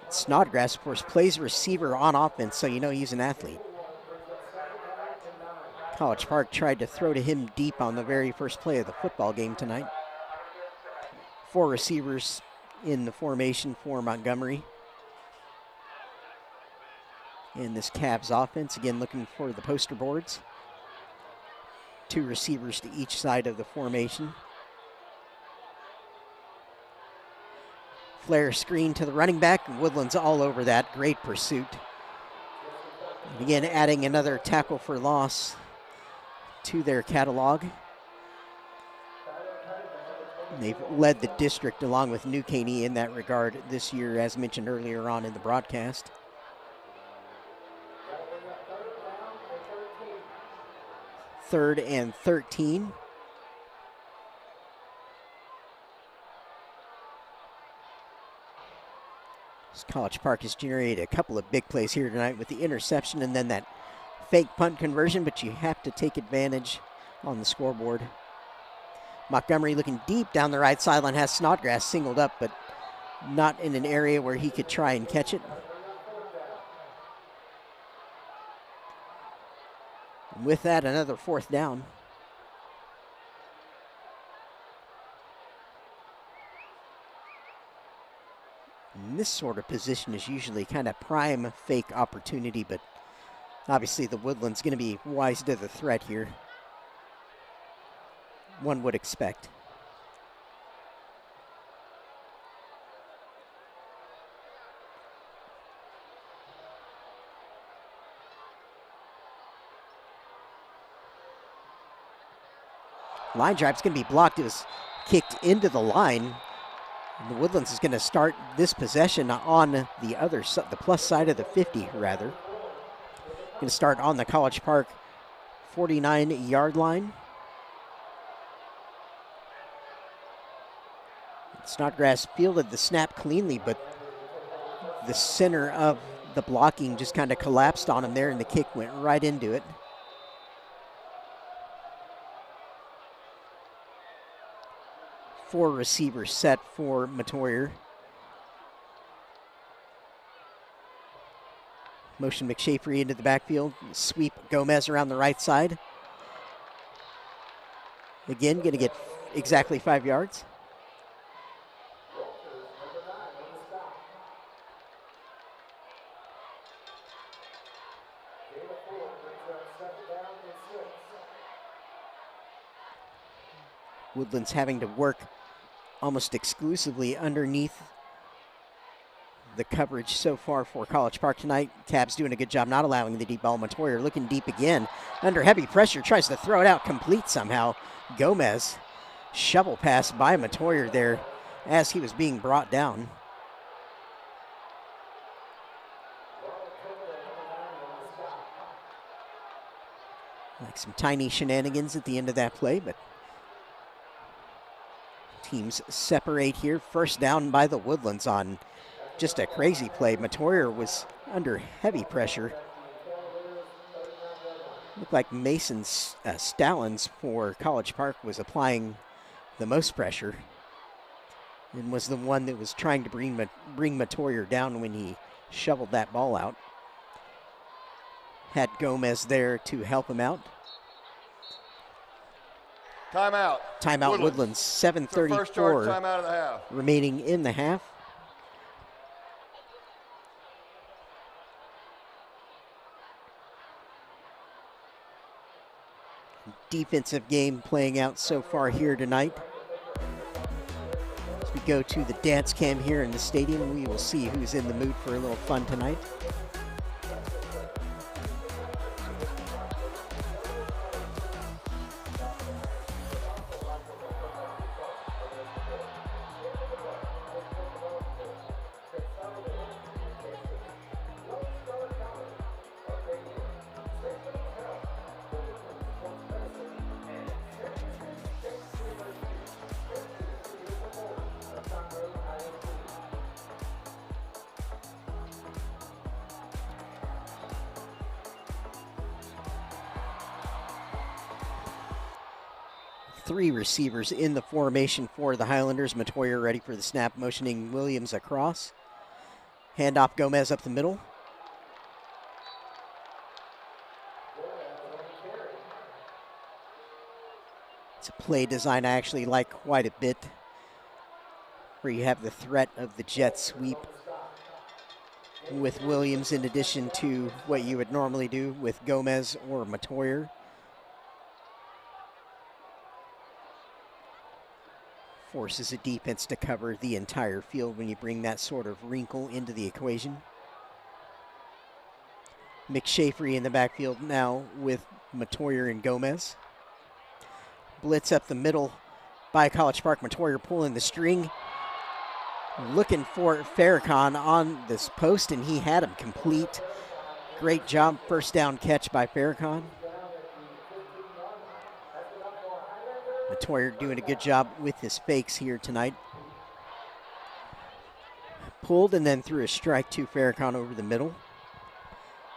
Snodgrass, of course, plays receiver on offense, so you know he's an athlete. College Park tried to throw to him deep on the very first play of the football game tonight. 4 receivers in the formation for Montgomery. And this Cavs offense, again looking for the poster boards. 2 receivers to each side of the formation. Flare screen to the running back. Woodlands all over that. Great pursuit. And again, adding another tackle for loss to their catalog. They've led the district along with New Caney in that regard this year, as mentioned earlier on in the broadcast. Third and 13. College Park has generated a couple of big plays here tonight with the interception and then that fake punt conversion, but you have to take advantage on the scoreboard. Montgomery looking deep down the right sideline, has Snodgrass singled up, but not in an area where he could try and catch it. And with that, another 4th down. And this sort of position is usually kind of prime fake opportunity, but obviously the Woodlands going to be wise to the threat here. One would expect. Line drive's going to be blocked. It was kicked into the line. And the Woodlands is going to start this possession on the other side, the plus side of the 50, rather. Going to start on the College Park 49-yard line. Snodgrass fielded the snap cleanly, but the center of the blocking just kind of collapsed on him there, and the kick went right into it. Four receivers set for Matoyer. Motion McShafery into the backfield. Sweep Gomez around the right side. Again, going to get exactly 5 yards. Woodlands having to work almost exclusively underneath the coverage so far for College Park tonight. Cavs doing a good job not allowing the deep ball. Matoyer looking deep again. Under heavy pressure, tries to throw it out complete somehow. Gomez, shovel pass by Matoyer there as he was being brought down. Like some tiny shenanigans at the end of that play, but teams separate here. First down by the Woodlands on just a crazy play. Matoyer was under heavy pressure. Looked like Mason Stallings for College Park was applying the most pressure and was the one that was trying to bring Matoyer down when he shoveled that ball out. Had Gomez there to help him out. Timeout. Timeout Woodlands. 7:34 first yard timeout of the half. Remaining in the half. Defensive game playing out so far here tonight. As we go to the dance cam here in the stadium, we will see who's in the mood for a little fun tonight. Three receivers in the formation for the Highlanders. Matoyer ready for the snap, motioning Williams across. Handoff Gomez up the middle. It's a play design I actually like quite a bit, where you have the threat of the jet sweep with Williams in addition to what you would normally do with Gomez or Matoyer. Forces a defense to cover the entire field when you bring that sort of wrinkle into the equation. McShafery in the backfield now with Matoyer and Gomez. Blitz up the middle by College Park. Matoyer pulling the string. Looking for Farrakhan on this post, and he had him complete. Great job, first down catch by Farrakhan. Matoyer doing a good job with his fakes here tonight. Pulled and then threw a strike to Farrakhan over the middle.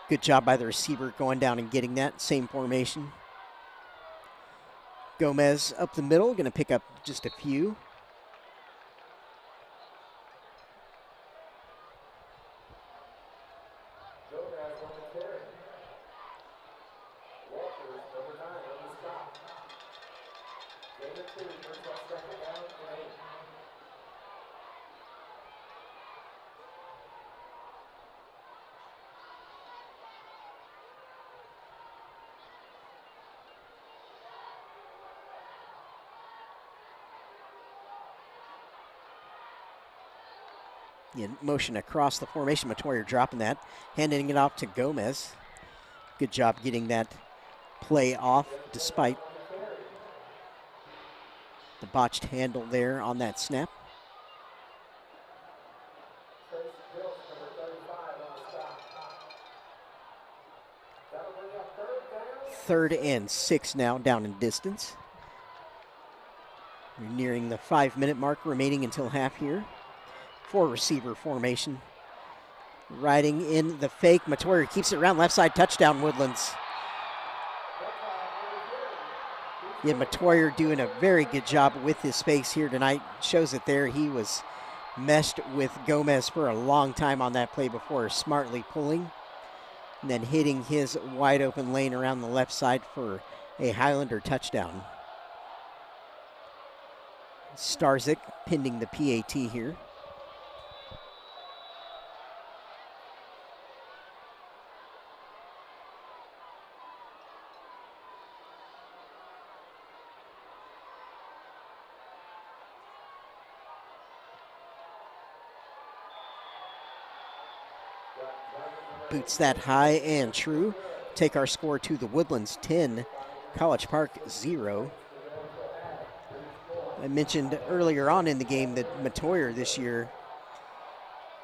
Good job by the receiver going down and getting that. Same formation. Gomez up the middle, going to pick up just a few. In motion across the formation, Matoyer dropping that, handing it off to Gomez. Good job getting that play off despite the botched handle there on that snap. Third and 6 now, down in distance. We're nearing the 5-minute mark remaining until half here. 4 receiver formation. Riding in the fake. Matoyer keeps it around left side. Touchdown, Woodlands. Yeah, Matoyer doing a very good job with his space here tonight. Shows it there. He was meshed with Gomez for a long time on that play before smartly pulling. And then hitting his wide open lane around the left side for a Highlander touchdown. Starzik pinning the PAT here. Boots that high and true. Take our score to the Woodlands 10, College Park 0. I mentioned earlier on in the game that Matoyer this year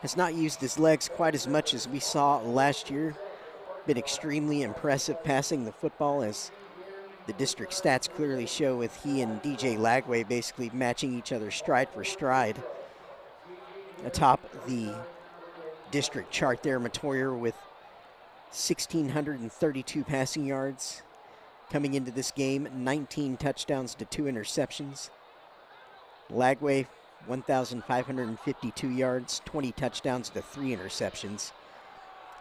has not used his legs quite as much as we saw last year. Been extremely impressive passing the football, as the district stats clearly show, with he and DJ Lagway basically matching each other stride for stride. Atop the district chart there, Matoyer with 1,632 passing yards coming into this game, 19 touchdowns to 2 interceptions. Lagway, 1,552 yards, 20 touchdowns to 3 interceptions.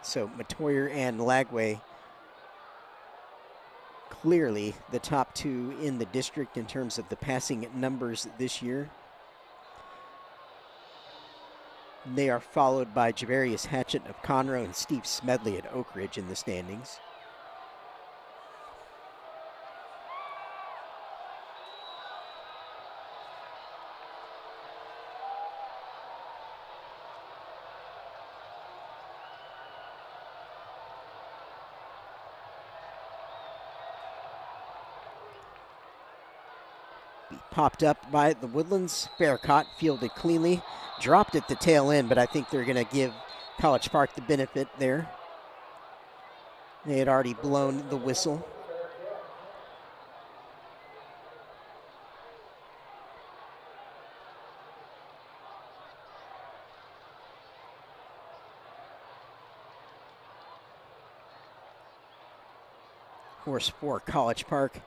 So Matoyer and Lagway clearly the top 2 in the district in terms of the passing numbers this year. They are followed by Javarius Hatchett of Conroe and Steve Smedley at Oak Ridge in the standings. Popped up by the Woodlands. Fair caught, fielded cleanly. Dropped at the tail end, but I think they're going to give College Park the benefit there. They had already blown the whistle. Course for College Park.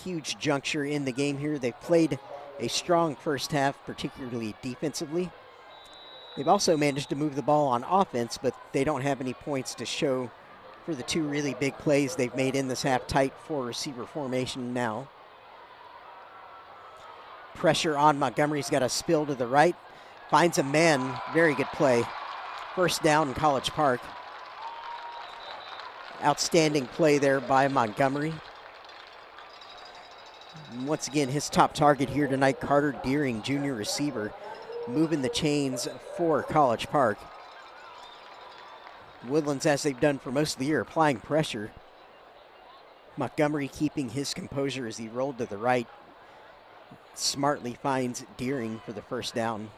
Huge juncture in the game here. They've played a strong first half, particularly defensively. They've also managed to move the ball on offense, but they don't have any points to show for the 2 really big plays they've made in this half. Tight 4 receiver formation now. Pressure on Montgomery's got a spill to the right. Finds a man. Very good play. First down in College Park. Outstanding play there by Montgomery. Once again, his top target here tonight, Carter Deering, junior receiver, moving the chains for College Park. Woodlands, as they've done for most of the year, applying pressure. Montgomery keeping his composure as he rolled to the right. Smartly finds Deering for the first down.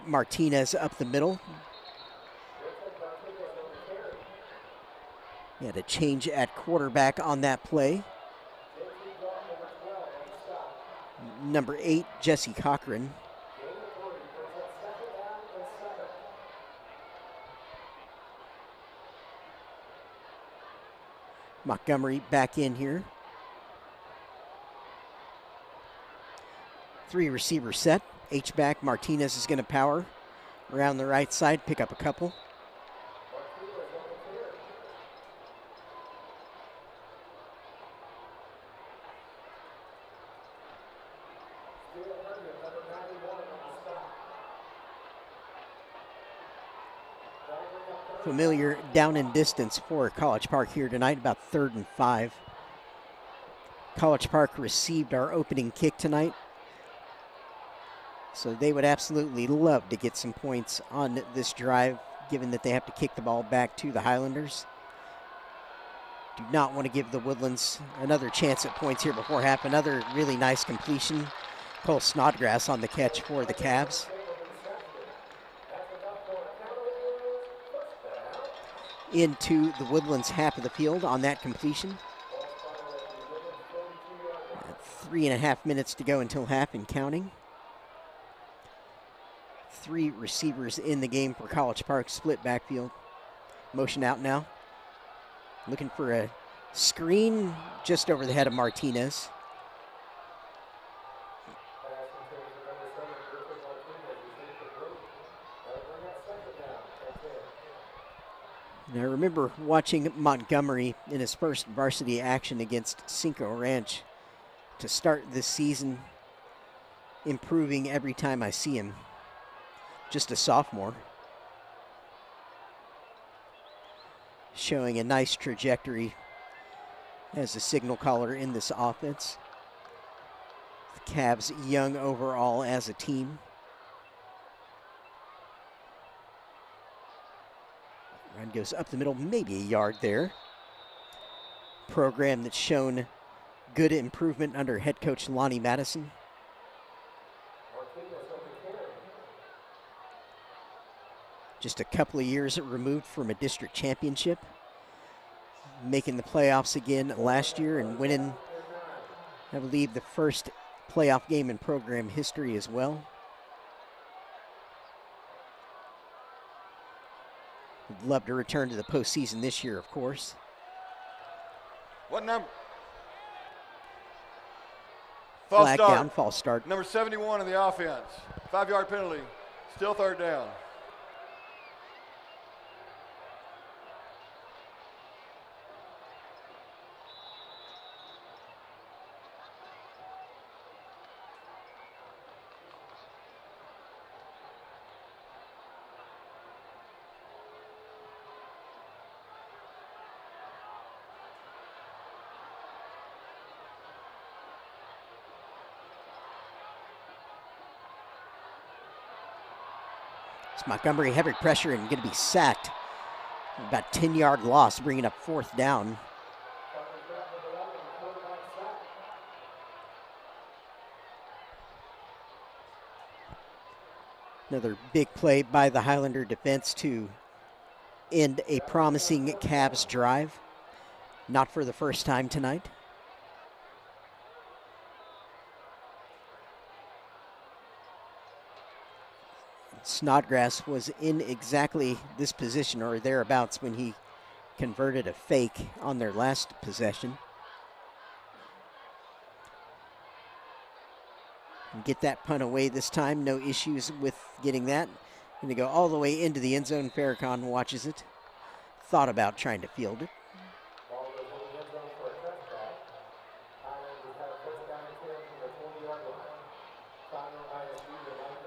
Martinez up the middle. He had a change at quarterback on that play. Number 8, Jesse Cochran. Montgomery back in here. 3 receiver set. H-back Martinez is going to power around the right side, pick up a couple. Familiar down in distance for College Park here tonight, about 3rd and 5. College Park received our opening kick tonight. So they would absolutely love to get some points on this drive, given that they have to kick the ball back to the Highlanders. Do not want to give the Woodlands another chance at points here before half. Another really nice completion. Cole Snodgrass on the catch for the Cavs. Into the Woodlands half of the field on that completion. 3.5 minutes to go until half and counting. 3 receivers in the game for College Park, split backfield. Motion out now. Looking for a screen just over the head of Martinez. And I remember watching Montgomery in his first varsity action against Cinco Ranch to start this season, improving every time I see him. Just a sophomore. Showing a nice trajectory as a signal caller in this offense. The Cavs young overall as a team. Run goes up the middle, maybe a yard there. Program that's shown good improvement under head coach Lonnie Madison. Just a couple of years removed from a district championship. Making the playoffs again last year and winning, I believe, the first playoff game in program history as well. Would love to return to the postseason this year, of course. What number? False Flag start. down, false start. Number 71 in the offense. 5-yard penalty. Still third down. It's Montgomery, heavy pressure and going to be sacked. About 10-yard loss, bringing up 4th down. Another big play by the Highlander defense to end a promising Cavs drive. Not for the first time tonight. Snodgrass was in exactly this position or thereabouts when he converted a fake on their last possession. And get that punt away this time. No issues with getting that. Going to go all the way into the end zone. Farrakhan watches it. Thought about trying to field it.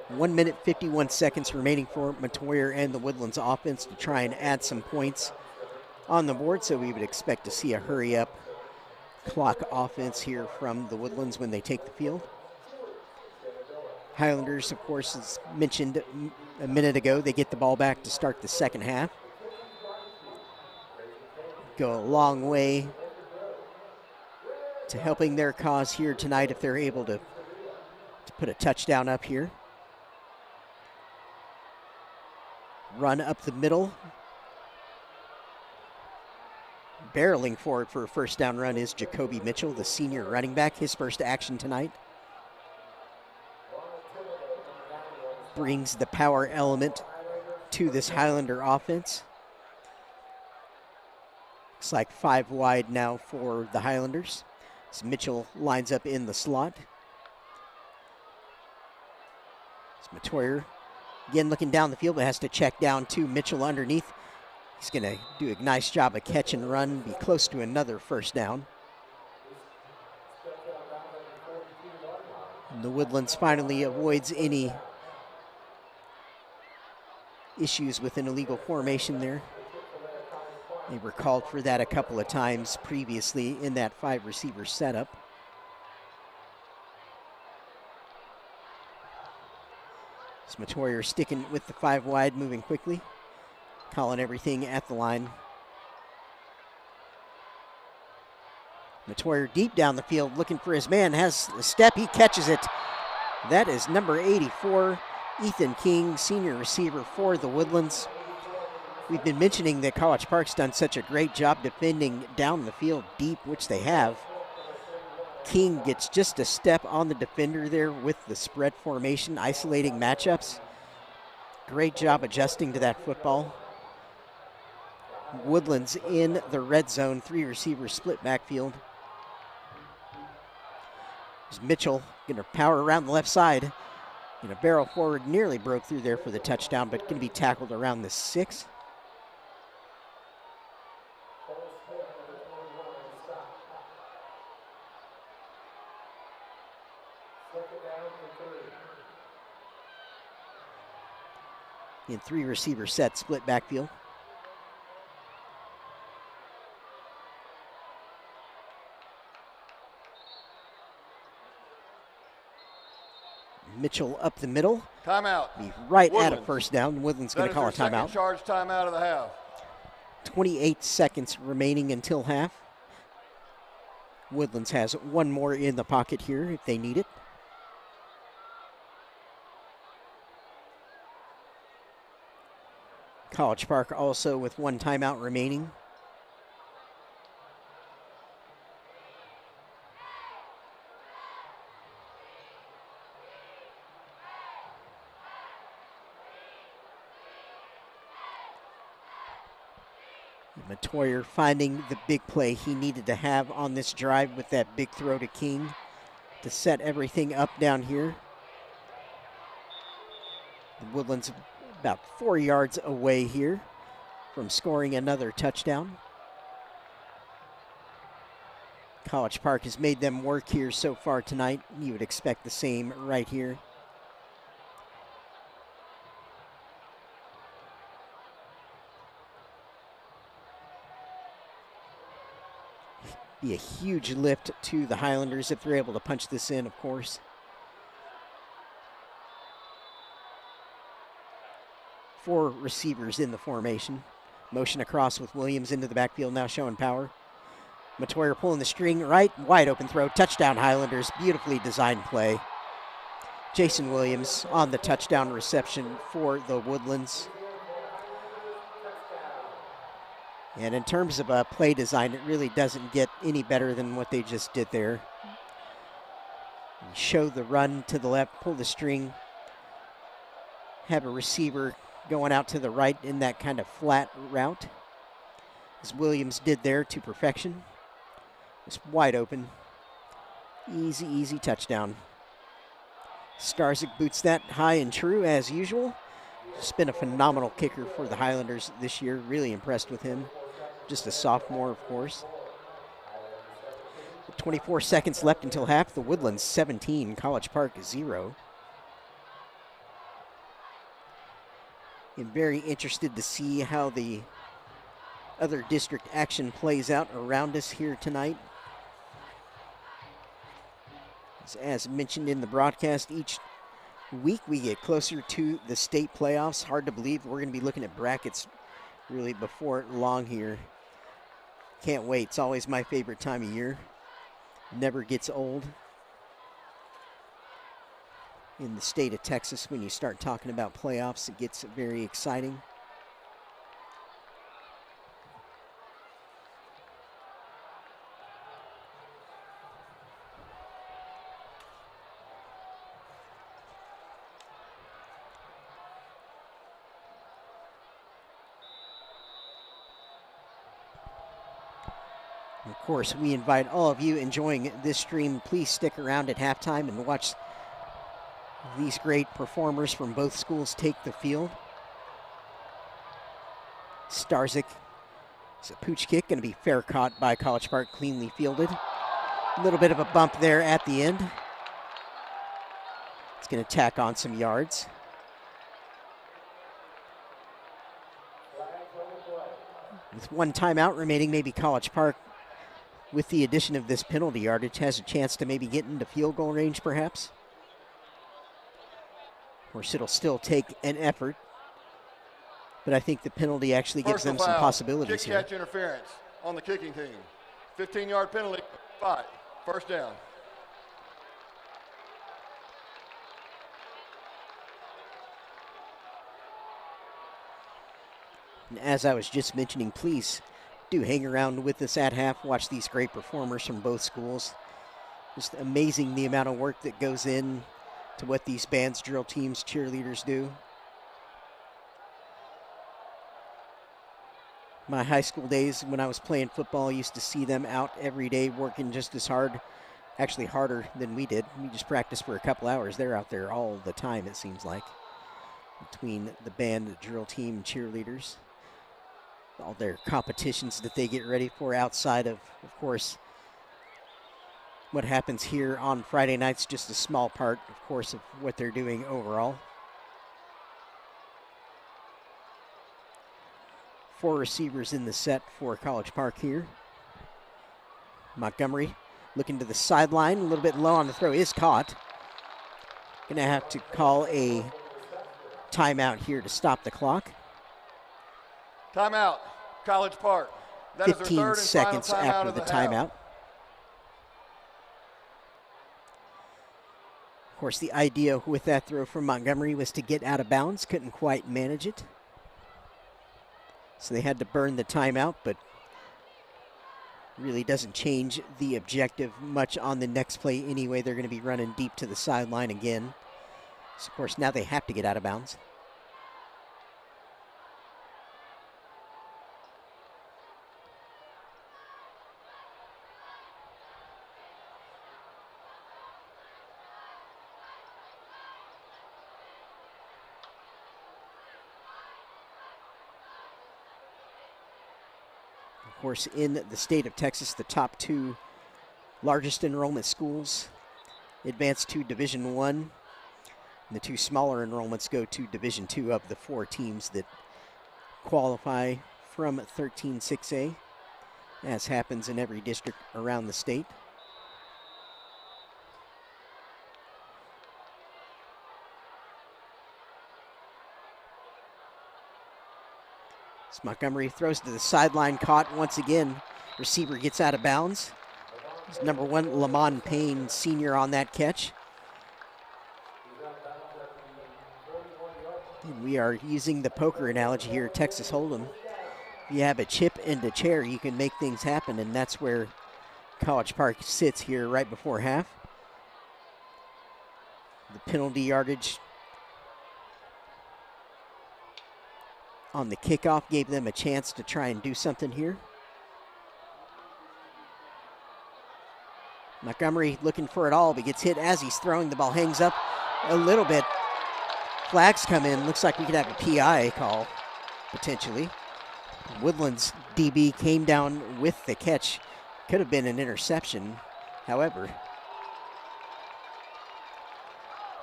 1 minute, 51 seconds remaining for Metoyer and the Woodlands offense to try and add some points on the board. So we would expect to see a hurry up clock offense here from the Woodlands when they take the field. Highlanders, of course, as mentioned a minute ago, they get the ball back to start the second half. Go a long way to helping their cause here tonight if they're able to put a touchdown up here. Run up the middle. Barreling for it for a first down run is Jacoby Mitchell, the senior running back, his first action tonight. Brings the power element to this Highlander offense. Looks like 5 wide now for the Highlanders. As Mitchell lines up in the slot. It's Metoyer again looking down the field, but has to check down to Mitchell underneath. He's going to do a nice job of catch and run, be close to another first down. And the Woodlands finally avoids any issues with an illegal formation there. They were called for that a couple of times previously in that 5 receiver setup. Matoyer sticking with the 5 wide, moving quickly, calling everything at the line. Matoyer deep down the field, looking for his man, has a step, he catches it. That is number 84, Ethan King, senior receiver for the Woodlands. We've been mentioning that College Park's done such a great job defending down the field deep, which they have. King gets just a step on the defender there with the spread formation, isolating matchups. Great job adjusting to that football. Woodlands in the red zone, 3 receivers split backfield. There's Mitchell gonna power around the left side. Gonna barrel forward, nearly broke through there for the touchdown, but gonna be tackled around the 6. In 3 receiver set, split backfield. Mitchell up the middle. Timeout. Be right Woodlands. at a first down. Woodlands going to call a timeout. Charge timeout of the half. 28 seconds remaining until half. Woodlands has 1 more in the pocket here if they need it. College Park also with 1 timeout remaining. Matoyer finding the big play he needed to have on this drive with that big throw to King to set everything up down here. The Woodlands about 4 yards away here from scoring another touchdown. College Park has made them work here so far tonight. You would expect the same right here. Be a huge lift to the Highlanders if they're able to punch this in, of course. 4 receivers in the formation. Motion across with Williams into the backfield, now showing power. Matoyer pulling the string right, wide open throw, touchdown Highlanders, beautifully designed play. Jason Williams on the touchdown reception for the Woodlands. And in terms of play design, it really doesn't get any better than what they just did there. Show the run to the left, pull the string, have a receiver going out to the right in that kind of flat route, as Williams did there to perfection. It's wide open. Easy, easy touchdown. Starzik boots that high and true as usual. Just been a phenomenal kicker for the Highlanders this year. Really impressed with him. Just a sophomore, of course. 24 seconds left until half. The Woodlands 17, College Park 0. I'm very interested to see how the other district action plays out around us here tonight. As mentioned in the broadcast, each week we get closer to the state playoffs. Hard to believe we're going to be looking at brackets really before long here. Can't wait. It's always my favorite time of year. Never gets old. In the state of Texas, when you start talking about playoffs, it gets very exciting. Of course, we invite all of you enjoying this stream. Please stick around at halftime and watch these great performers from both schools take the field. Starzik, it's a pooch kick, going to be fair caught by College Park, cleanly fielded. A little bit of a bump there at the end. It's going to tack on some yards. With 1 timeout remaining, maybe College Park, with the addition of this penalty yardage, has a chance to maybe get into field goal range perhaps. Of course, it'll still take an effort, but I think the penalty actually gives them some possibilities here. Kick catch interference on the kicking team. 15-yard penalty, 5. First down. And as I was just mentioning, please do hang around with us at half. Watch these great performers from both schools. Just amazing the amount of work that goes in to what these bands, drill teams, cheerleaders do. My high school days when I was playing football, I used to see them out every day working just as hard, actually harder than we did. We just practiced for a couple hours. They're out there all the time, it seems like, between the band, the drill team, and cheerleaders. All their competitions that they get ready for outside of course, what happens here on Friday nights, just a small part, of course, of what they're doing overall. 4 receivers in the set for College Park here. Montgomery looking to the sideline, a little bit low on the throw, is caught. Gonna have to call a timeout here to stop the clock. Timeout, College Park. That 15 seconds after the timeout. Of course, the idea with that throw from Montgomery was to get out of bounds. Couldn't quite manage it. So they had to burn the timeout, but really doesn't change the objective much on the next play anyway. They're going to be running deep to the sideline again. So, of course, now they have to get out of bounds. Of course, in the state of Texas, the top 2 largest enrollment schools advance to Division I. And the 2 smaller enrollments go to Division II of the 4 teams that qualify from 13-6A, as happens in every district around the state. Montgomery throws to the sideline, caught once again. Receiver gets out of bounds. It's number 1, Lamont Payne, senior, on that catch. And we are using the poker analogy here, Texas Hold'em. If you have a chip and a chair, you can make things happen, and that's where College Park sits here right before half. The penalty yardage on the kickoff gave them a chance to try and do something here. Montgomery looking for it all, but gets hit as he's throwing. The ball hangs up a little bit. Flags come in. Looks like we could have a PI call, potentially. Woodlands DB came down with the catch. Could have been an interception, however.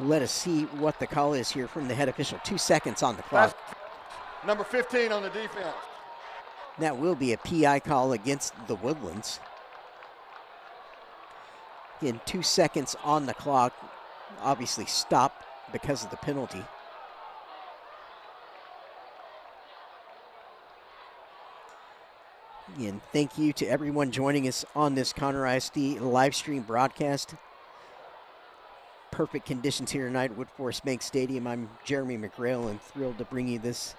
Let us see what the call is here from the head official. 2 seconds on the clock. Number 15 on the defense. That will be a PI call against the Woodlands. Again, 2 seconds on the clock. Obviously stopped because of the penalty. Again, thank you to everyone joining us on this Conroe ISD live stream broadcast. Perfect conditions here tonight at Woodforest Bank Stadium. I'm Jeremy McGrail and thrilled to bring you this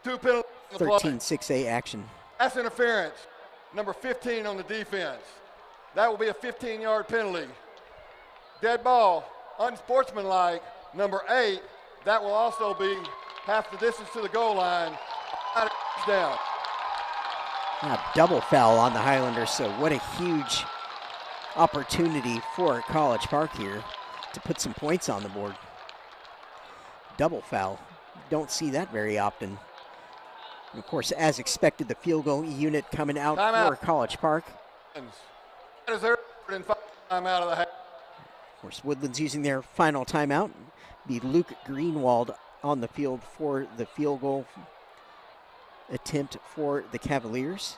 2 penalties. 13-6A action. That's interference. Number 15 on the defense. That will be a 15-yard penalty. Dead ball, unsportsmanlike. Number 8, that will also be half the distance to the goal line. Down. A double foul on the Highlanders, so what a huge opportunity for College Park here to put some points on the board. Double foul. Don't see that very often. And of course, as expected, the field goal unit coming out for College Park. That is their timeout of the half. Of course, Woodlands using their final timeout. Be Luke Greenwald on the field for the field goal attempt for the Cavaliers.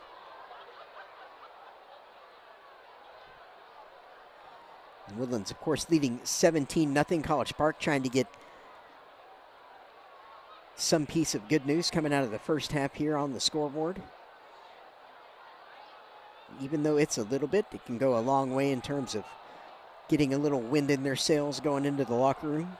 And Woodlands, of course, leading 17-0. College Park trying to get some piece of good news coming out of the first half here on the scoreboard. Even though it's a little bit, it can go a long way in terms of getting a little wind in their sails going into the locker room.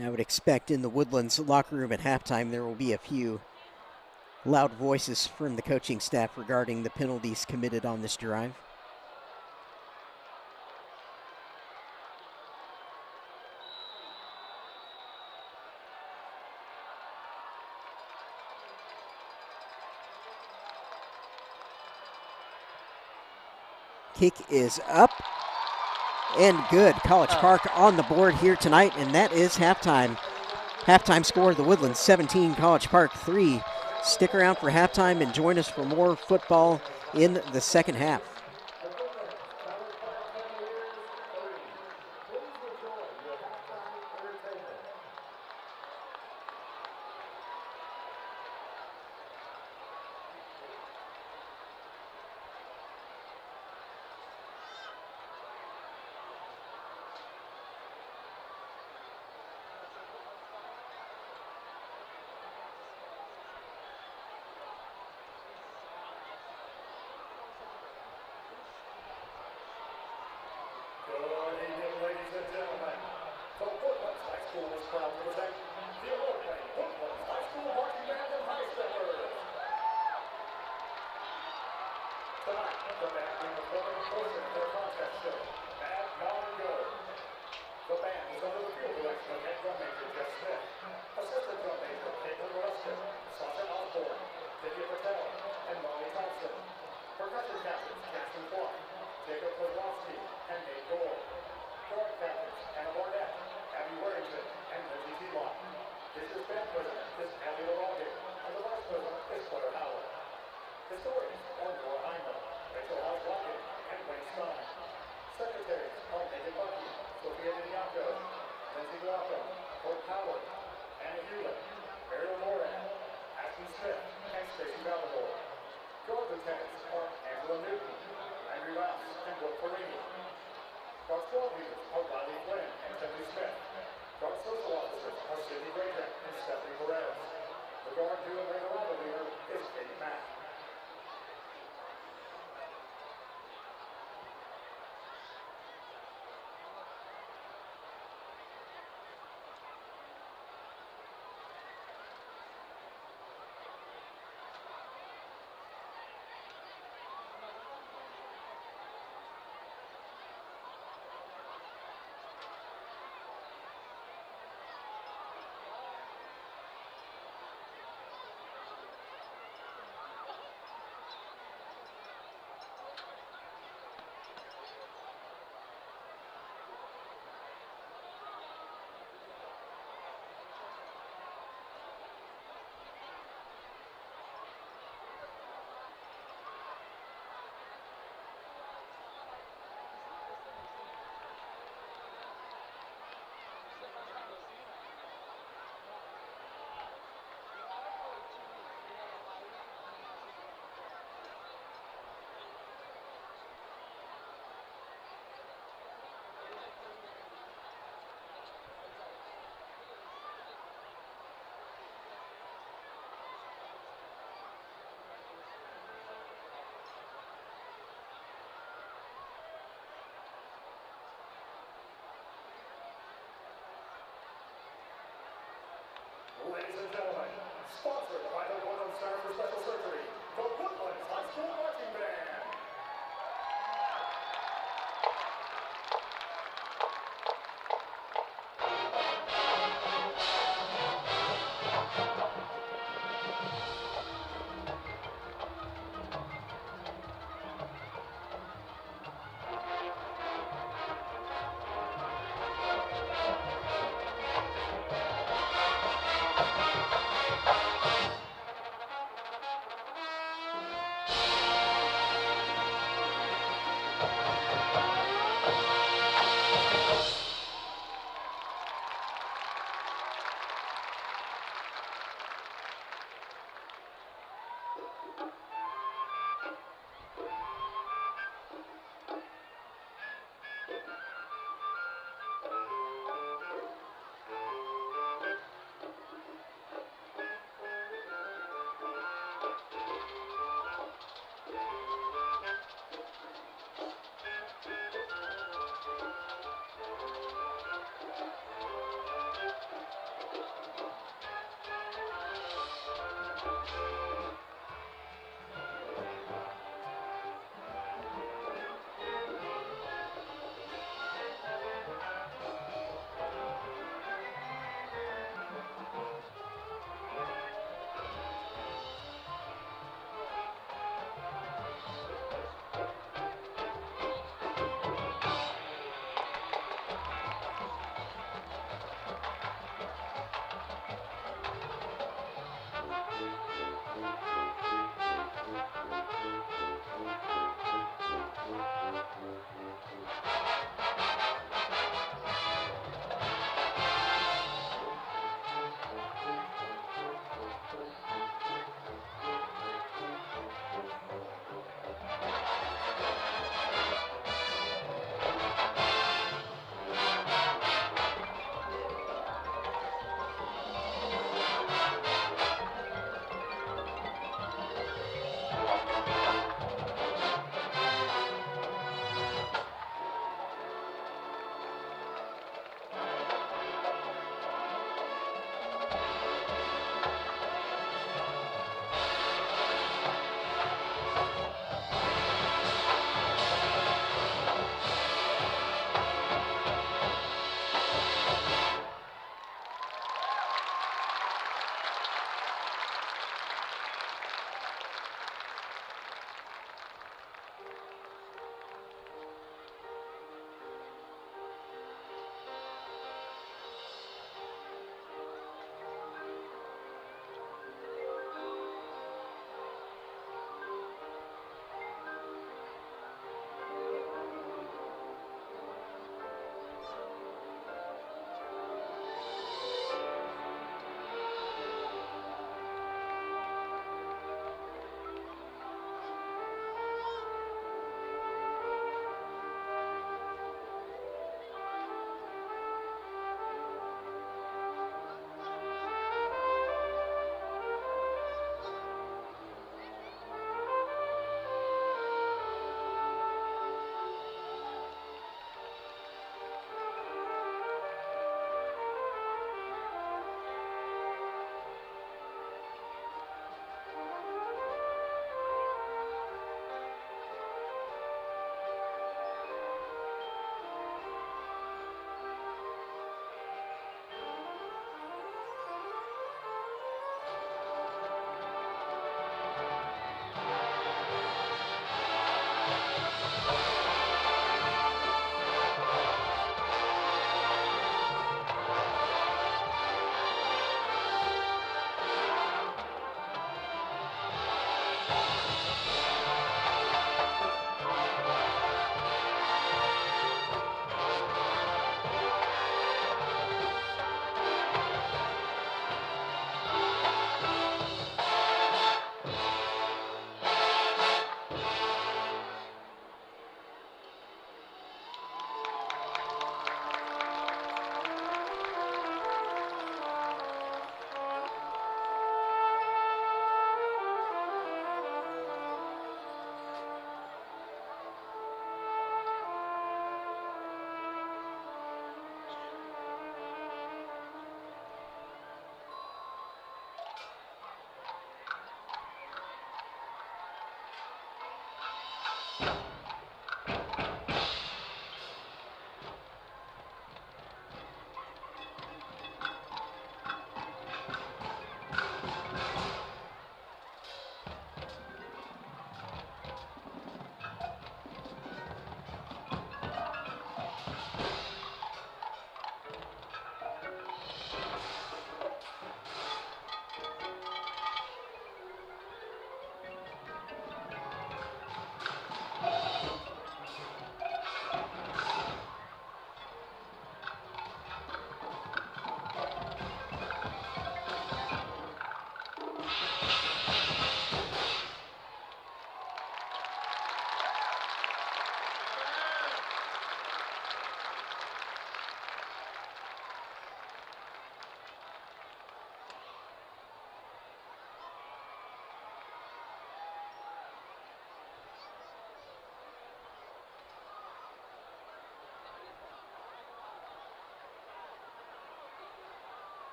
I would expect in the Woodlands locker room at halftime there will be a few loud voices from the coaching staff regarding the penalties committed on this drive. Kick is up and good. College Park on the board here tonight, and that is halftime. Halftime score, the Woodlands 17, College Park 3. Stick around for halftime and join us for more football in the second half. Ladies and gentlemen, sponsored by the Woodlands Center for Special Surgery, the Woodlands High School Marching Band.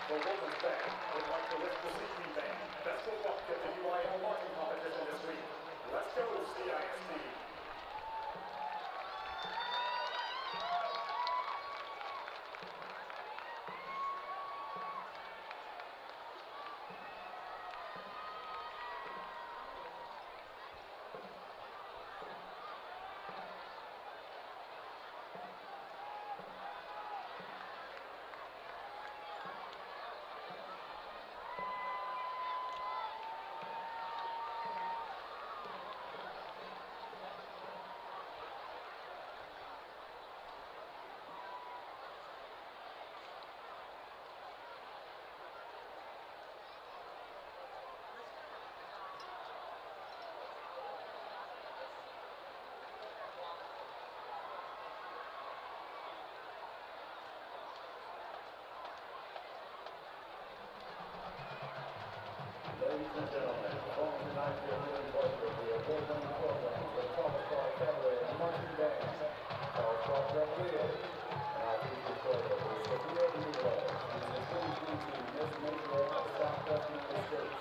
The Woodlands Band would like to lift the CP Band. Best of luck at the UIL marching competition this week. Let's go, CISD. Ladies and gentlemen, performing tonight here in Portland, the award-winning programs of Cavaliers and marching band, Cavaliers, and our featured program is Sophia Nicolai, and the 2022 Miss Major of Southwest United States,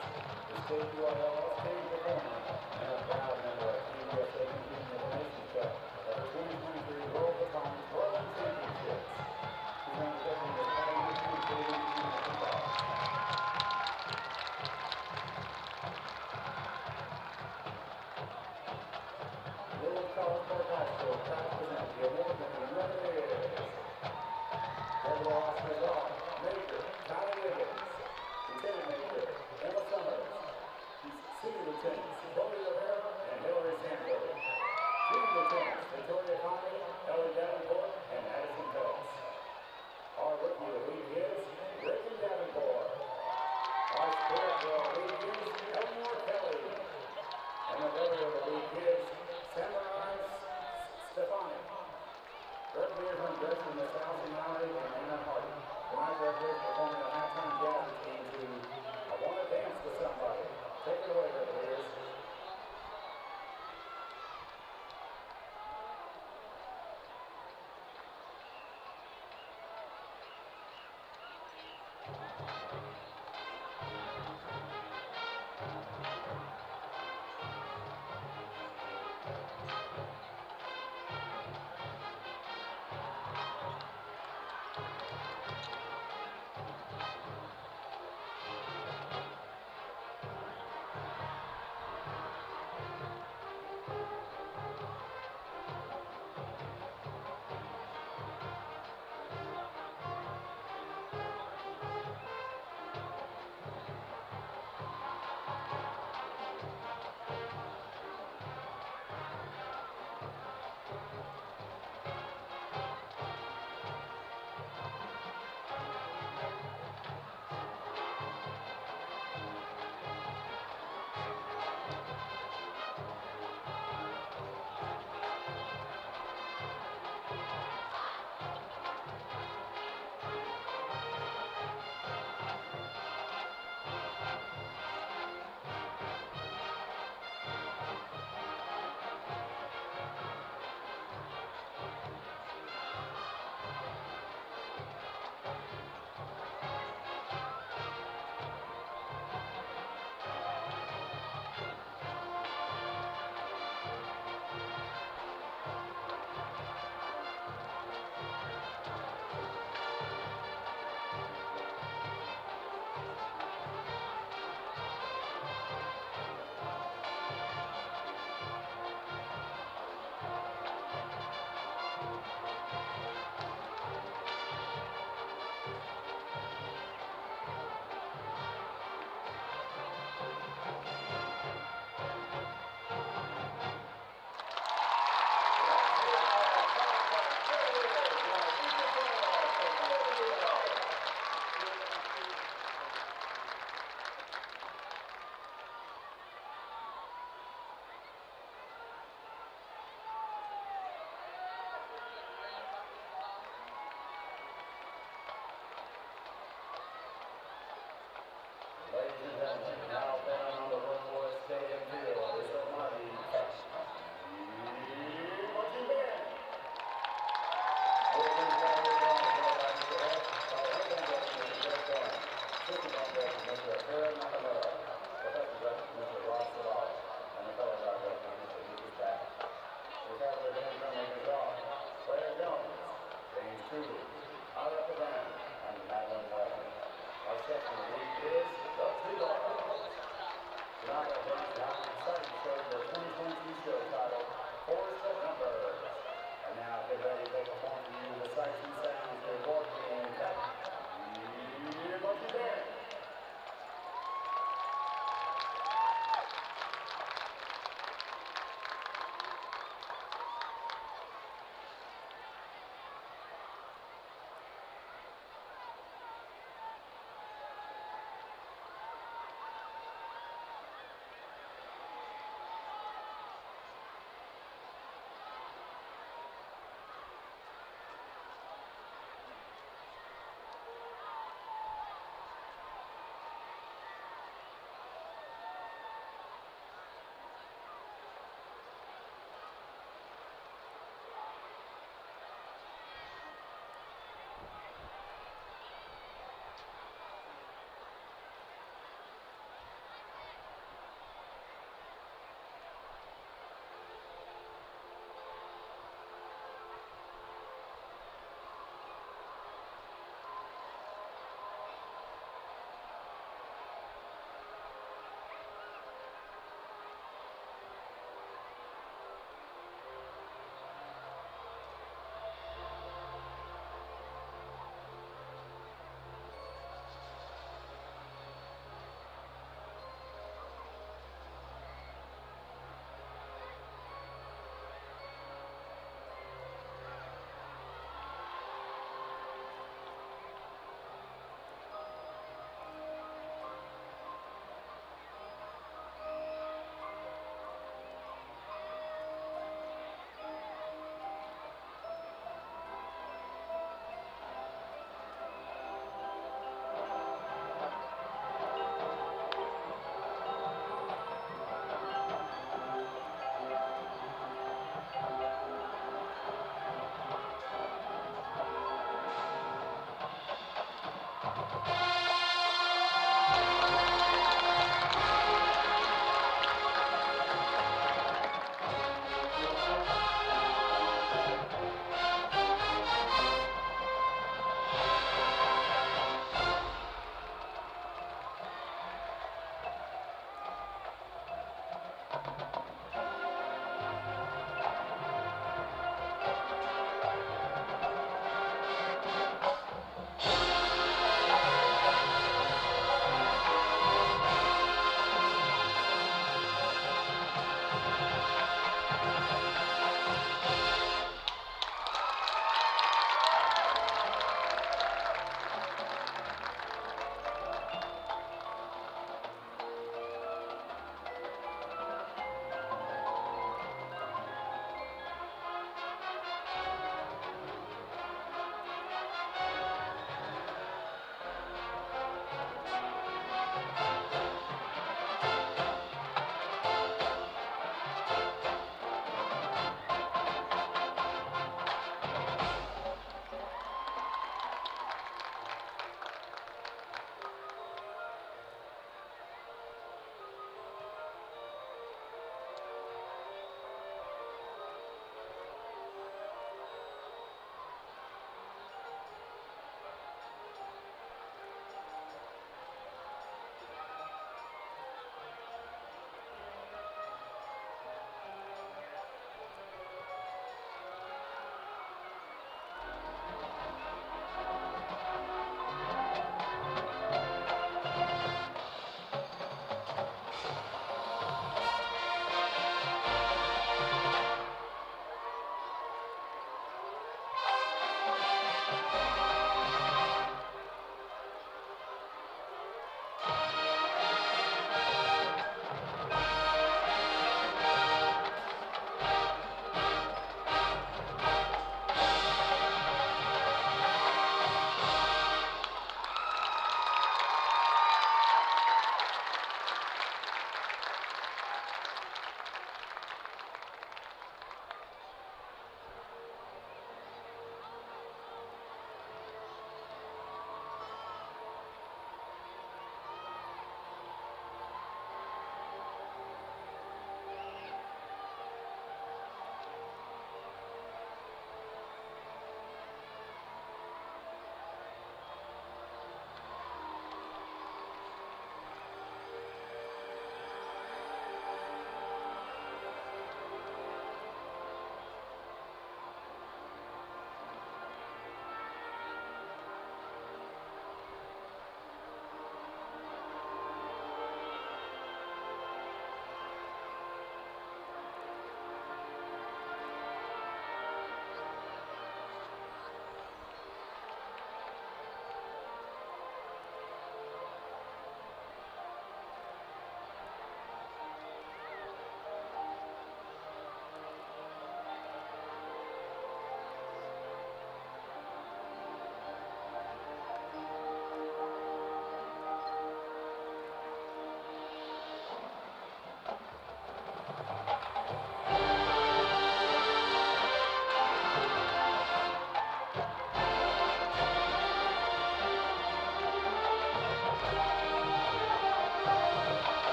the state UIL state performer, and a proud member of Team USA Team Information Cup at the 2023 World Baton Throwing Championships. She's representing the 2022 Kickoff. And the be kids Samurai Stefanik. Referees on dressed in the South Maori and Anna Hardy. Tonight referees performing a halftime jazz routine to I Want to Dance with Somebody. Take it away, referees.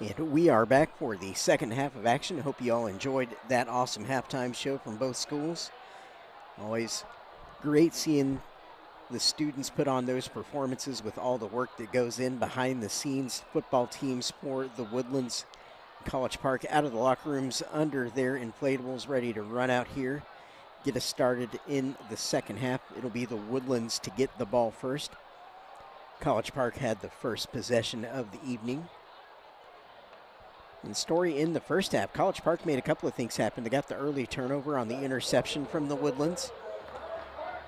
And we are back for the second half of action. Hope you all enjoyed that awesome halftime show from both schools. Always great seeing the students put on those performances with all the work that goes in behind the scenes. Football teams for the Woodlands College Park out of the locker rooms under their inflatables, ready to run out here, get us started in the second half. It'll be the Woodlands to get the ball first. College Park had the first possession of the evening. And story in the first half, College Park made a couple of things happen. They got the early turnover on the interception from the Woodlands.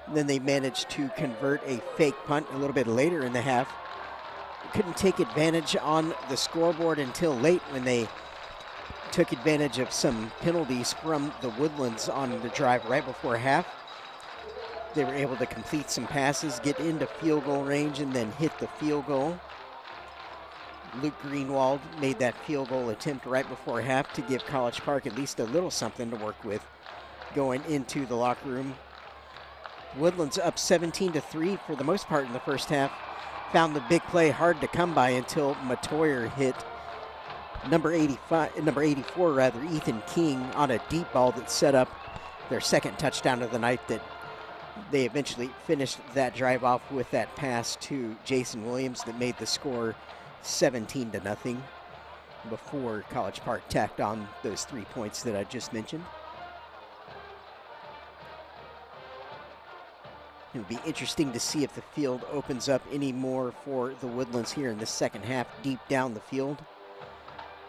And then they managed to convert a fake punt a little bit later in the half. Couldn't take advantage on the scoreboard until late when they took advantage of some penalties from the Woodlands on the drive right before half. They were able to complete some passes, get into field goal range, and then hit the field goal. Luke Greenwald made that field goal attempt right before half to give College Park at least a little something to work with going into the locker room. Woodlands up 17-3 for the most part in the first half. Found the big play hard to come by until Matoyer hit number 84, Ethan King, on a deep ball that set up their second touchdown of the night. That they eventually finished that drive off with that pass to Jason Williams that made the score 17-0 before College Park tacked on those 3 points that I just mentioned. It'll be interesting to see if the field opens up any more for the Woodlands here in the second half, deep down the field.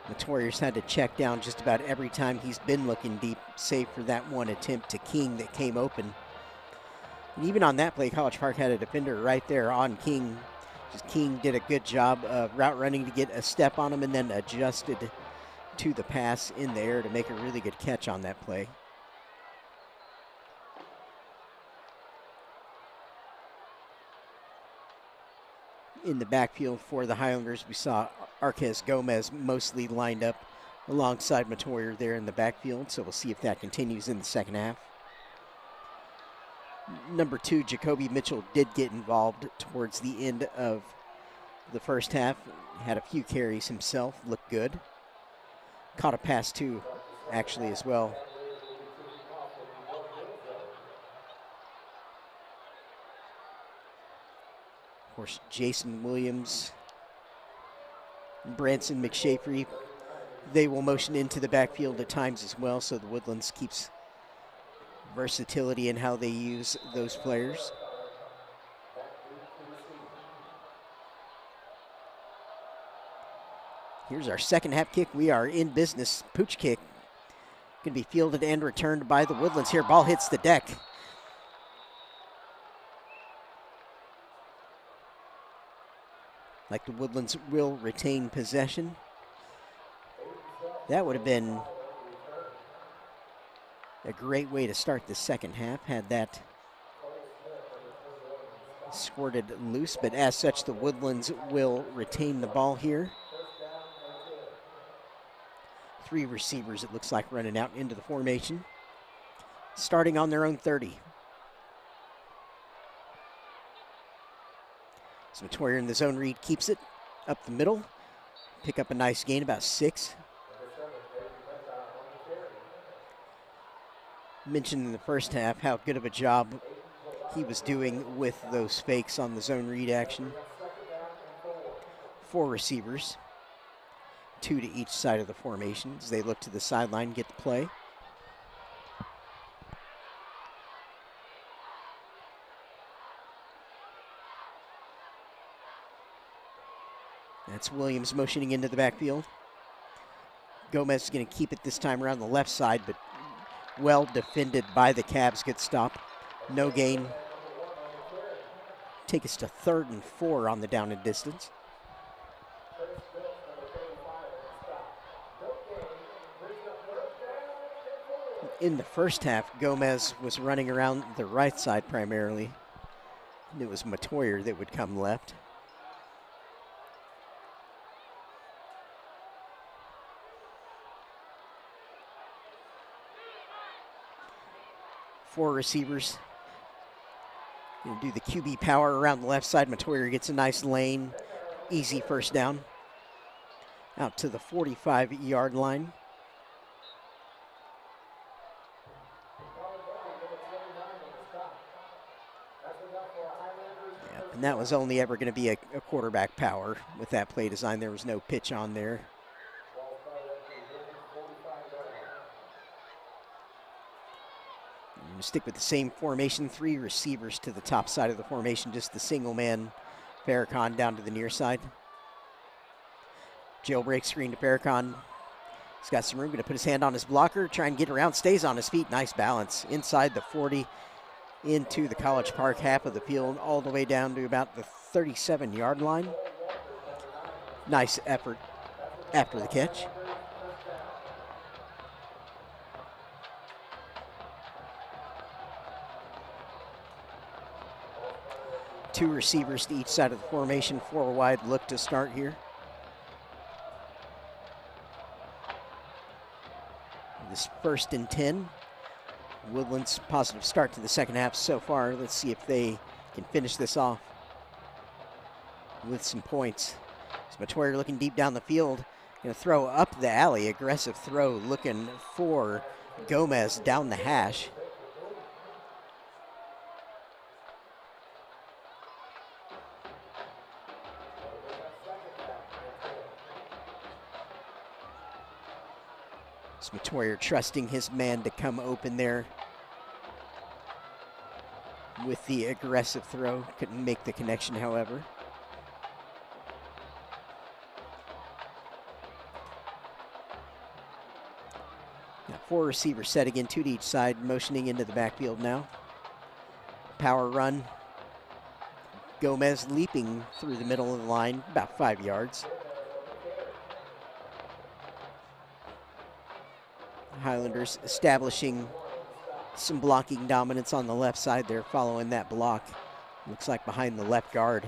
Matoyer's had to check down just about every time he's been looking deep, save for that one attempt to King that came open. And even on that play, College Park had a defender right there on King. Just King did a good job of route running to get a step on him and then adjusted to the pass in the air to make a really good catch on that play. In the backfield for the Highlanders, we saw Arquez Gomez mostly lined up alongside Matoyer there in the backfield, so we'll see if that continues in the second half. Number 2, Jacoby Mitchell did get involved towards the end of the first half. Had a few carries himself, looked good. Caught a pass too, actually, as well. Of course, Jason Williams, Branson McShafery, they will motion into the backfield at times as well, so the Woodlands keeps versatility in how they use those players. Here's our second half kick. We are in business. Pooch kick. Going to be fielded and returned by the Woodlands here. Ball hits the deck. Like the Woodlands will retain possession. That would have been a great way to start the second half, had that squirted loose, but as such, the Woodlands will retain the ball here. 3 receivers, it looks like, running out into the formation, starting on their own 30. So Matoyer in the zone read keeps it up the middle. Pick up a nice gain, about 6. Mentioned in the first half how good of a job he was doing with those fakes on the zone read action. 4 receivers, 2 to each side of the formation as they look to the sideline, get the play. That's Williams motioning into the backfield. Gomez is going to keep it this time around the left side, but well defended by the Cavs. Good stop. No gain. Take us to 3rd and 4 on the down and distance. In the first half, Gomez was running around the right side primarily. And it was Matoyer that would come left. Four receivers. Gonna do the QB power around the left side. Matoyer gets a nice lane. Easy first down. Out to the 45-yard line. Yep, and that was only ever going to be a quarterback power with that play design. There was no pitch on there. Stick with the same formation, 3 receivers to the top side of the formation, just the single man Farrakhan down to the near side. Jailbreak screen to Farrakhan. He's got some room, going to put his hand on his blocker, try and get around, stays on his feet, nice balance. Inside the 40, into the College Park half of the field, all the way down to about the 37-yard line. Nice effort after the catch. Two receivers to each side of the formation, 4 wide look to start here. This 1st and 10. Woodlands positive start to the second half so far. Let's see if they can finish this off with some points. So Matoyer looking deep down the field. Going to throw up the alley. Aggressive throw looking for Gomez down the hash. Matoyer trusting his man to come open there. with the aggressive throw. Couldn't make the connection, however. Now 4 receivers set again, 2 to each side, motioning into the backfield now. Power run. Gomez leaping through the middle of the line, about 5 yards. Highlanders establishing some blocking dominance on the left side there, following that block. Looks like behind the left guard.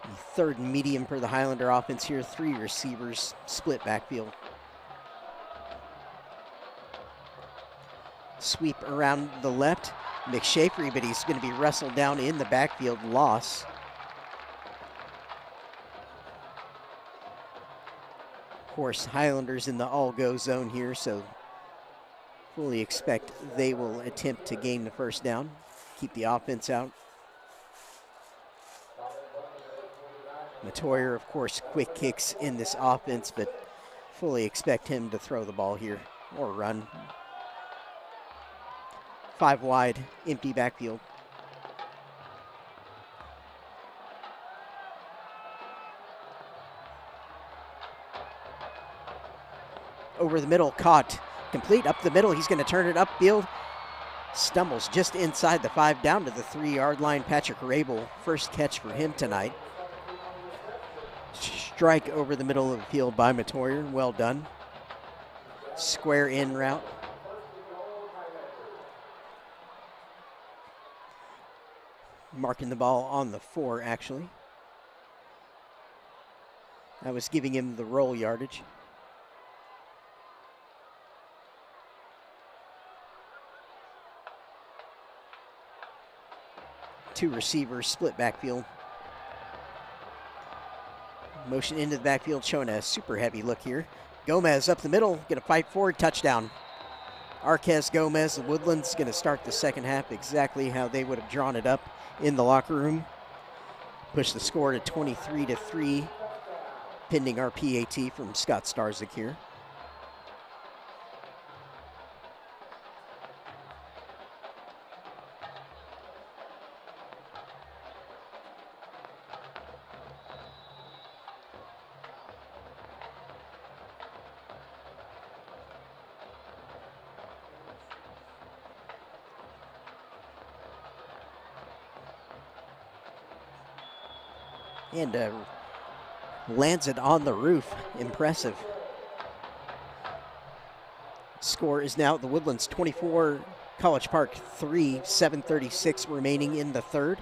The 3rd and medium for the Highlander offense here, 3 receivers, split backfield. Sweep around the left. McShafery, but he's going to be wrestled down in the backfield. Loss. Of course, Highlanders in the all-go zone here, so fully expect they will attempt to gain the first down, keep the offense out. Matoyer, of course, quick kicks in this offense, but fully expect him to throw the ball here or run. 5 wide, empty backfield. Over the middle, caught. Complete up the middle. He's going to turn it upfield. Stumbles just inside the 5, down to the 3-yard line. Patrick Rabel, first catch for him tonight. Strike over the middle of the field by Matoyer. Well done. Square in route. Marking the ball on the 4, actually. That was giving him the roll yardage. Two receivers, split backfield. Motion into the backfield, showing a super heavy look here. Gomez up the middle, gonna fight forward, touchdown. Arquez Gomez, the Woodlands, gonna start the second half exactly how they would have drawn it up in the locker room. Push the score to 23-3, pending our PAT from Scott Starzyk here. And lands it on the roof. Impressive. Score is now the Woodlands 24, College Park 3, 7:36 remaining in the 3rd.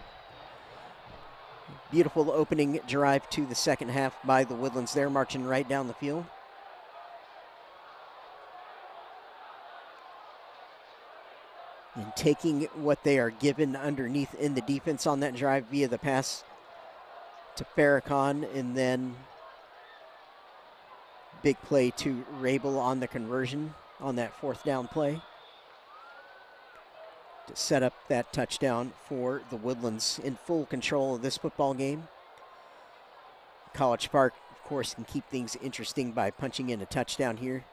Beautiful opening drive to the second half by the Woodlands there, marching right down the field. And taking what they are given underneath in the defense on that drive via the pass to Farrakhan, and then big play to Rabel on the conversion on that 4th down play to set up that touchdown for the Woodlands in full control of this football game. College Park, of course, can keep things interesting by punching in a touchdown here,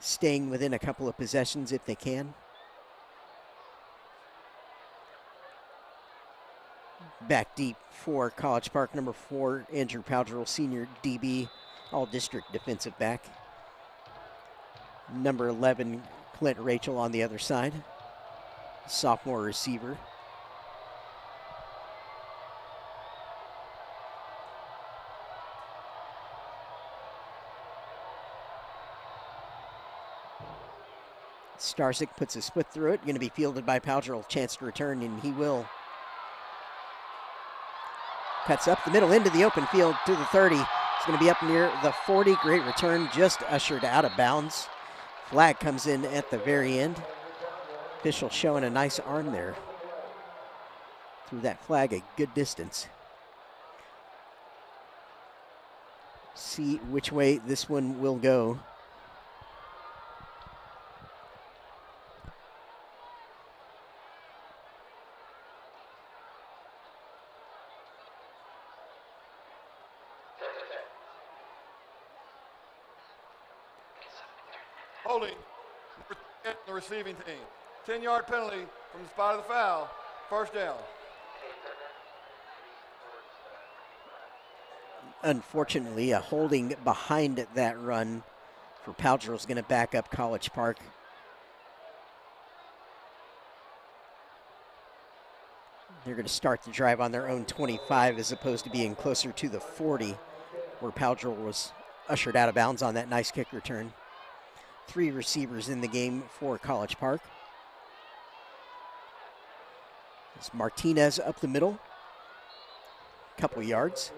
staying within a couple of possessions if they can. Back deep for College Park, number 4, Andrew Powdrell, senior DB, all-district defensive back. Number 11, Clint Rachel on the other side, sophomore receiver. Starzyk puts his foot through it, going to be fielded by Powdrell, chance to return, and he will. Cuts up the middle into the open field to the 30. It's going to be up near the 40. Great return, just ushered out of bounds. Flag comes in at the very end. Official showing a nice arm there. Threw that flag a good distance. See which way this one will go. holding the receiving team. 10-yard penalty from the spot of the foul. First down. Unfortunately, a holding behind that run for Palgerl is going to back up College Park. They're going to start the drive on their own 25 as opposed to being closer to the 40 where Palgerl was ushered out of bounds on that nice kick return. 3 receivers in the game for College Park. It's Martinez up the middle. Couple yards.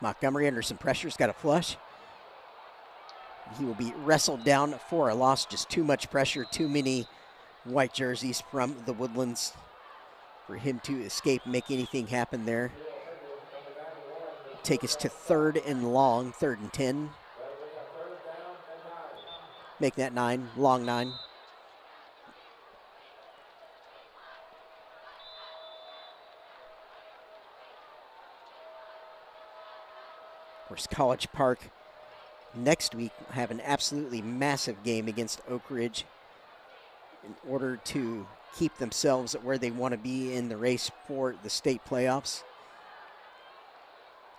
Montgomery under some pressure, has got a flush. He will be wrestled down for a loss. Just too much pressure, too many white jerseys from the Woodlands for him to escape, make anything happen there. Take us to 3rd and long, 3rd and 10. Make that 9, long 9. Of course, College Park next week have an absolutely massive game against Oak Ridge in order to keep themselves at where they want to be in the race for the state playoffs.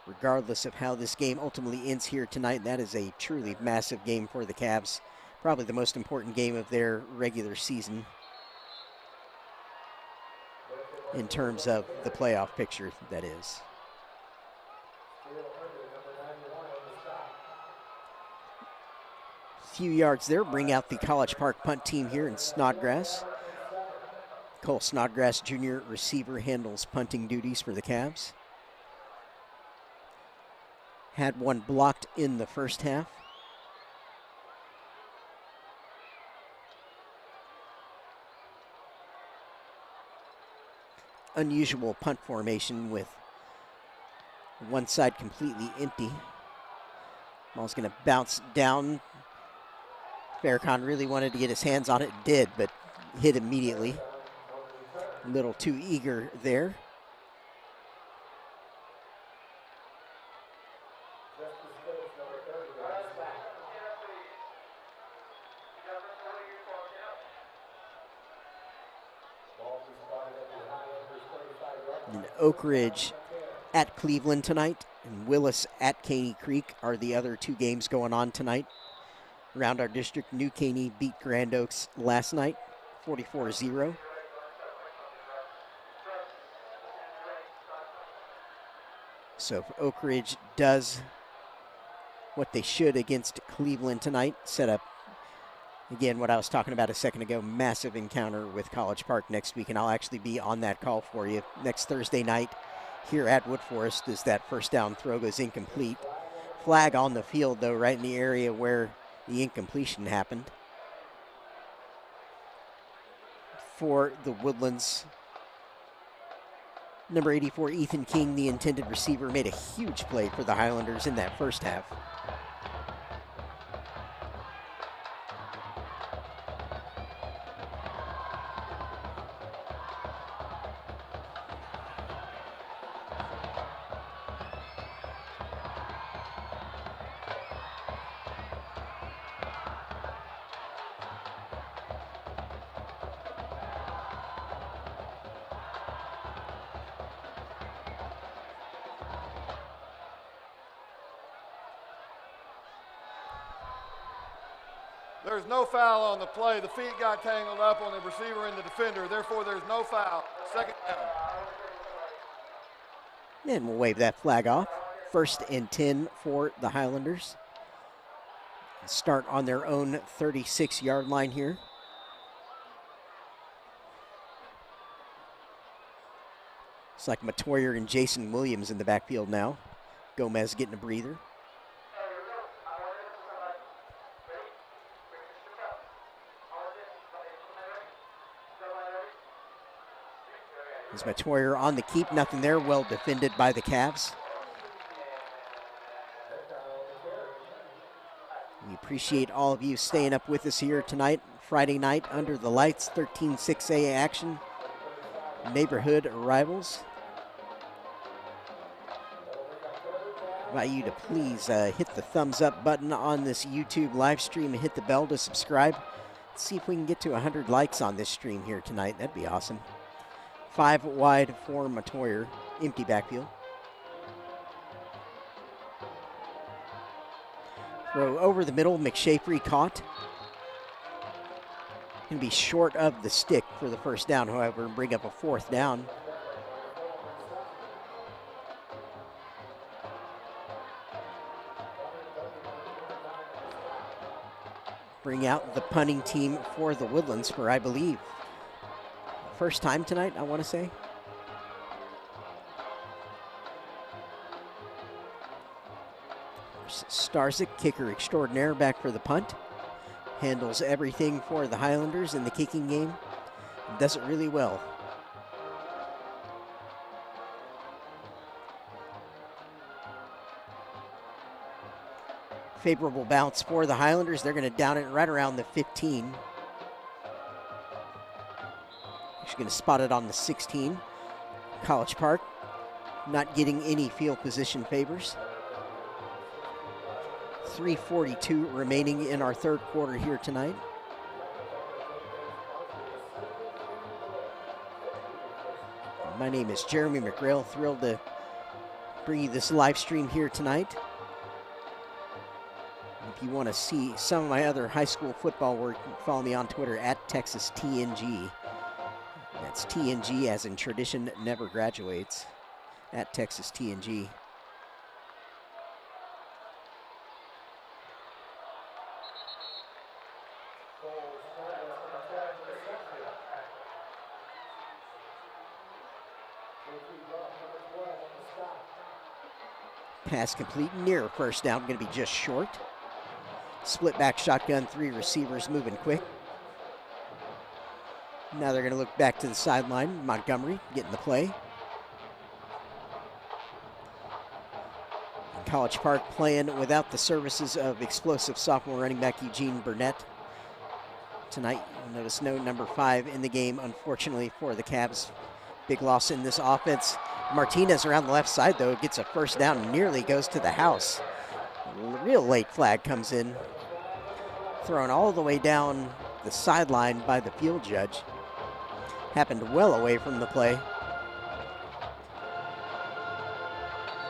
Regardless of how this game ultimately ends here tonight, that is a truly massive game for the Cavs. Probably the most important game of their regular season in terms of the playoff picture, that is. Few yards there, bring out the College Park punt team here in Snodgrass. Cole Snodgrass Jr., receiver, handles punting duties for the Cavs. Had one blocked in the first half. Unusual punt formation with one side completely empty. Ball's going to bounce down. Farrakhan really wanted to get his hands on it, did, but hit immediately. A little too eager there. And Oak Ridge at Cleveland tonight, and Willis at Caney Creek are the other 2 games going on tonight. Around our district, New Caney beat Grand Oaks last night, 44-0. So if Oak Ridge does what they should against Cleveland tonight, set up, again, what I was talking about a second ago, massive encounter with College Park next week, and I'll actually be on that call for you next Thursday night here at Woodforest as that first down throw goes incomplete. Flag on the field, though, right in the area where the incompletion happened. For the Woodlands, number 84, Ethan King, the intended receiver, made a huge play for the Highlanders in that first half. There's no foul on the play. The feet got tangled up on the receiver and the defender. Therefore, there's no foul. Second down. And we'll wave that flag off. 1st and 10 for the Highlanders. Start on their own 36-yard line here. It's like Matoyer and Jason Williams in the backfield now. Gomez getting a breather. As Matoyer on the keep, nothing there, well defended by the Cavs. We appreciate all of you staying up with us here tonight, Friday night, under the lights, 13-6A action, neighborhood rivals. I invite you to please hit the thumbs up button on this YouTube live stream and hit the bell to subscribe. Let's see if we can get to 100 likes on this stream here tonight. That'd be awesome. 5 wide for Matoyer, empty backfield. Throw over the middle, McShafery caught. Going to be short of the stick for the first down, however, and bring up a 4th down. Bring out the punting team for the Woodlands for, I believe, first time tonight, I want to say. Starzik, kicker extraordinaire, back for the punt. Handles everything for the Highlanders in the kicking game. Does it really well. Favorable bounce for the Highlanders. They're going to down it right around the 15. She's going to spot it on the 16. College Park not getting any field position favors. 3:42 remaining in our third quarter here tonight. My name is Jeremy McGrail. Thrilled to bring you this live stream here tonight. If you want to see some of my other high school football work, follow me on Twitter at TexasTNG. That's TNG as in tradition never graduates, at TexasTNG. Pass complete, near first down, going to be just short. Split back shotgun, 3 receivers moving quick. Now they're going to look back to the sideline. Montgomery getting the play. College Park playing without the services of explosive sophomore running back Eugene Burnett. Tonight, you'll notice no number 5 in the game, unfortunately, for the Cavs. Big loss in this offense. Martinez around the left side, though, gets a first down and nearly goes to the house. Real late flag comes in. Thrown all the way down the sideline by the field judge. Happened well away from the play.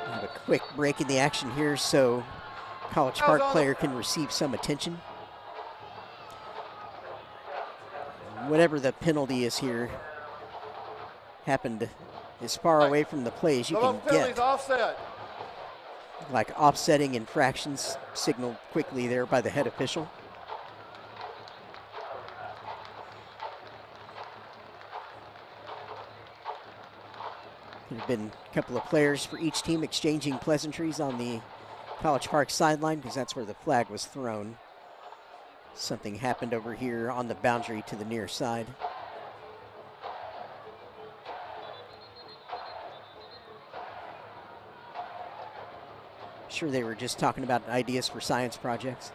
Have a quick break in the action here so College Park player can receive some attention. Whatever the penalty is here, happened as far away from the play as you can get. Offset. Like offsetting infractions signaled quickly there by the head official. There have been a couple of players for each team exchanging pleasantries on the College Park sideline because that's where the flag was thrown. Something happened over here on the boundary to the near side. Sure, they were just talking about ideas for science projects.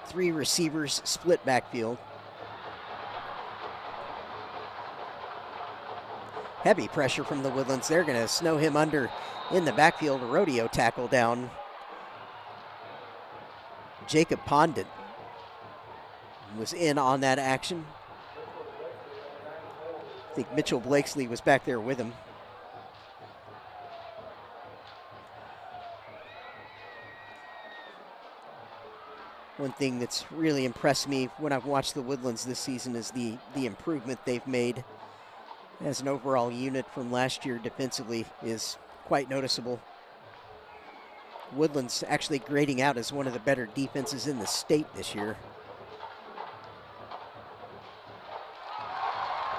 Three receivers, split backfield. Heavy pressure from the Woodlands. They're going to snow him under in the backfield. A rodeo tackle down. Jacob Pondit was in on that action. I think Mitchell Blakesley was back there with him. One thing that's really impressed me when I've watched the Woodlands this season is the improvement they've made as an overall unit from last year defensively is quite noticeable. Woodlands actually grading out as one of the better defenses in the state this year.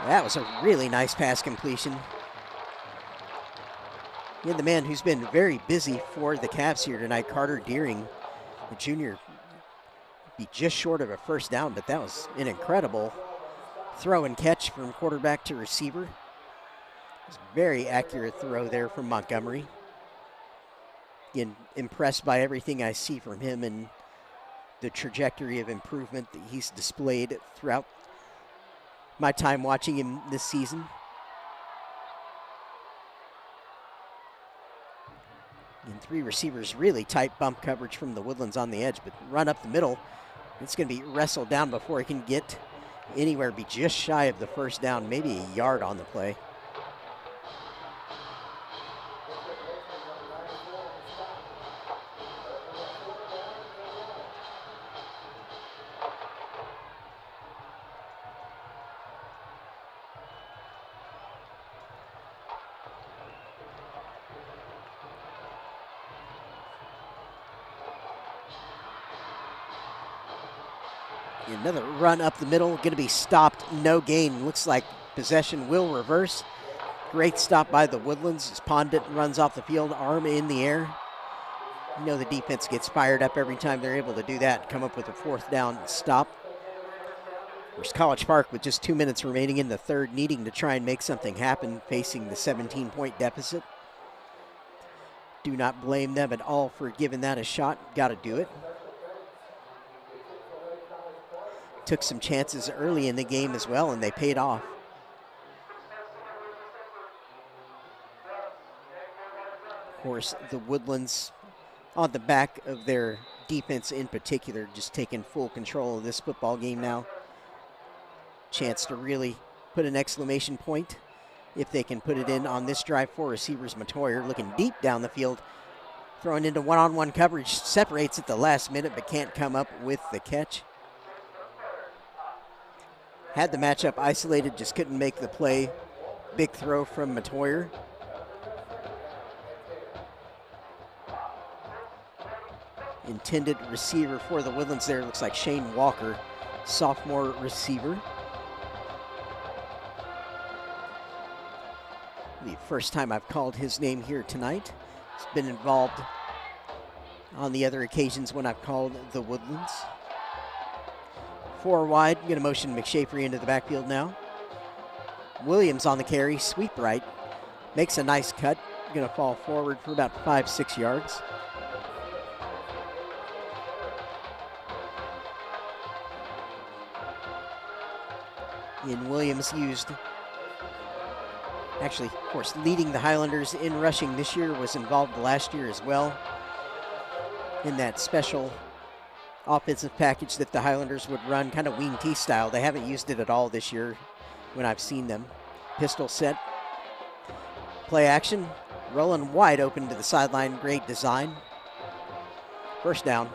That was a really nice pass completion. And the man who's been very busy for the Cavs here tonight, Carter Deering, the junior, be just short of a first down, but that was an incredible throw and catch from quarterback to receiver. It was a very accurate throw there from Montgomery. Again, impressed by everything I see from him and the trajectory of improvement that he's displayed throughout my time watching him this season. And three receivers, really tight bump coverage from the Woodlands on the edge, but run up the middle. It's going to be wrestled down before he can get anywhere, be just shy of the first down, maybe a yard on the play. Another run up the middle, going to be stopped, no gain. Looks like possession will reverse. Great stop by the Woodlands as Pondit runs off the field, arm in the air. You know the defense gets fired up every time they're able to do that, come up with a fourth down stop. There's College Park with just 2 minutes remaining in the third, needing to try and make something happen, facing the 17-point deficit. Do not blame them at all for giving that a shot. Got to do it. Took some chances early in the game as well, and they paid off. Of course, the Woodlands, on the back of their defense in particular, just taking full control of this football game now. Chance to really put an exclamation point if they can put it in on this drive. For receivers, Matoyer looking deep down the field, throwing into one-on-one coverage, separates at the last minute but can't come up with the catch. Had the matchup isolated, just couldn't make the play. Big throw from Matoyer. Intended receiver for the Woodlands there looks like Shane Walker, sophomore receiver. The first time I've called his name here tonight. He's been involved on the other occasions when I've called the Woodlands. 4 wide, going to motion McShafery into the backfield now. Williams on the carry, sweep right, makes a nice cut, going to fall forward for about 5-6 yards. And Williams used, actually, of course, leading the Highlanders in rushing this year, was involved last year as well in that special offensive package that the Highlanders would run, kind of wing T style. They haven't used it at all this year when I've seen them. Pistol set, play action, rolling wide open to the sideline, great design. First down.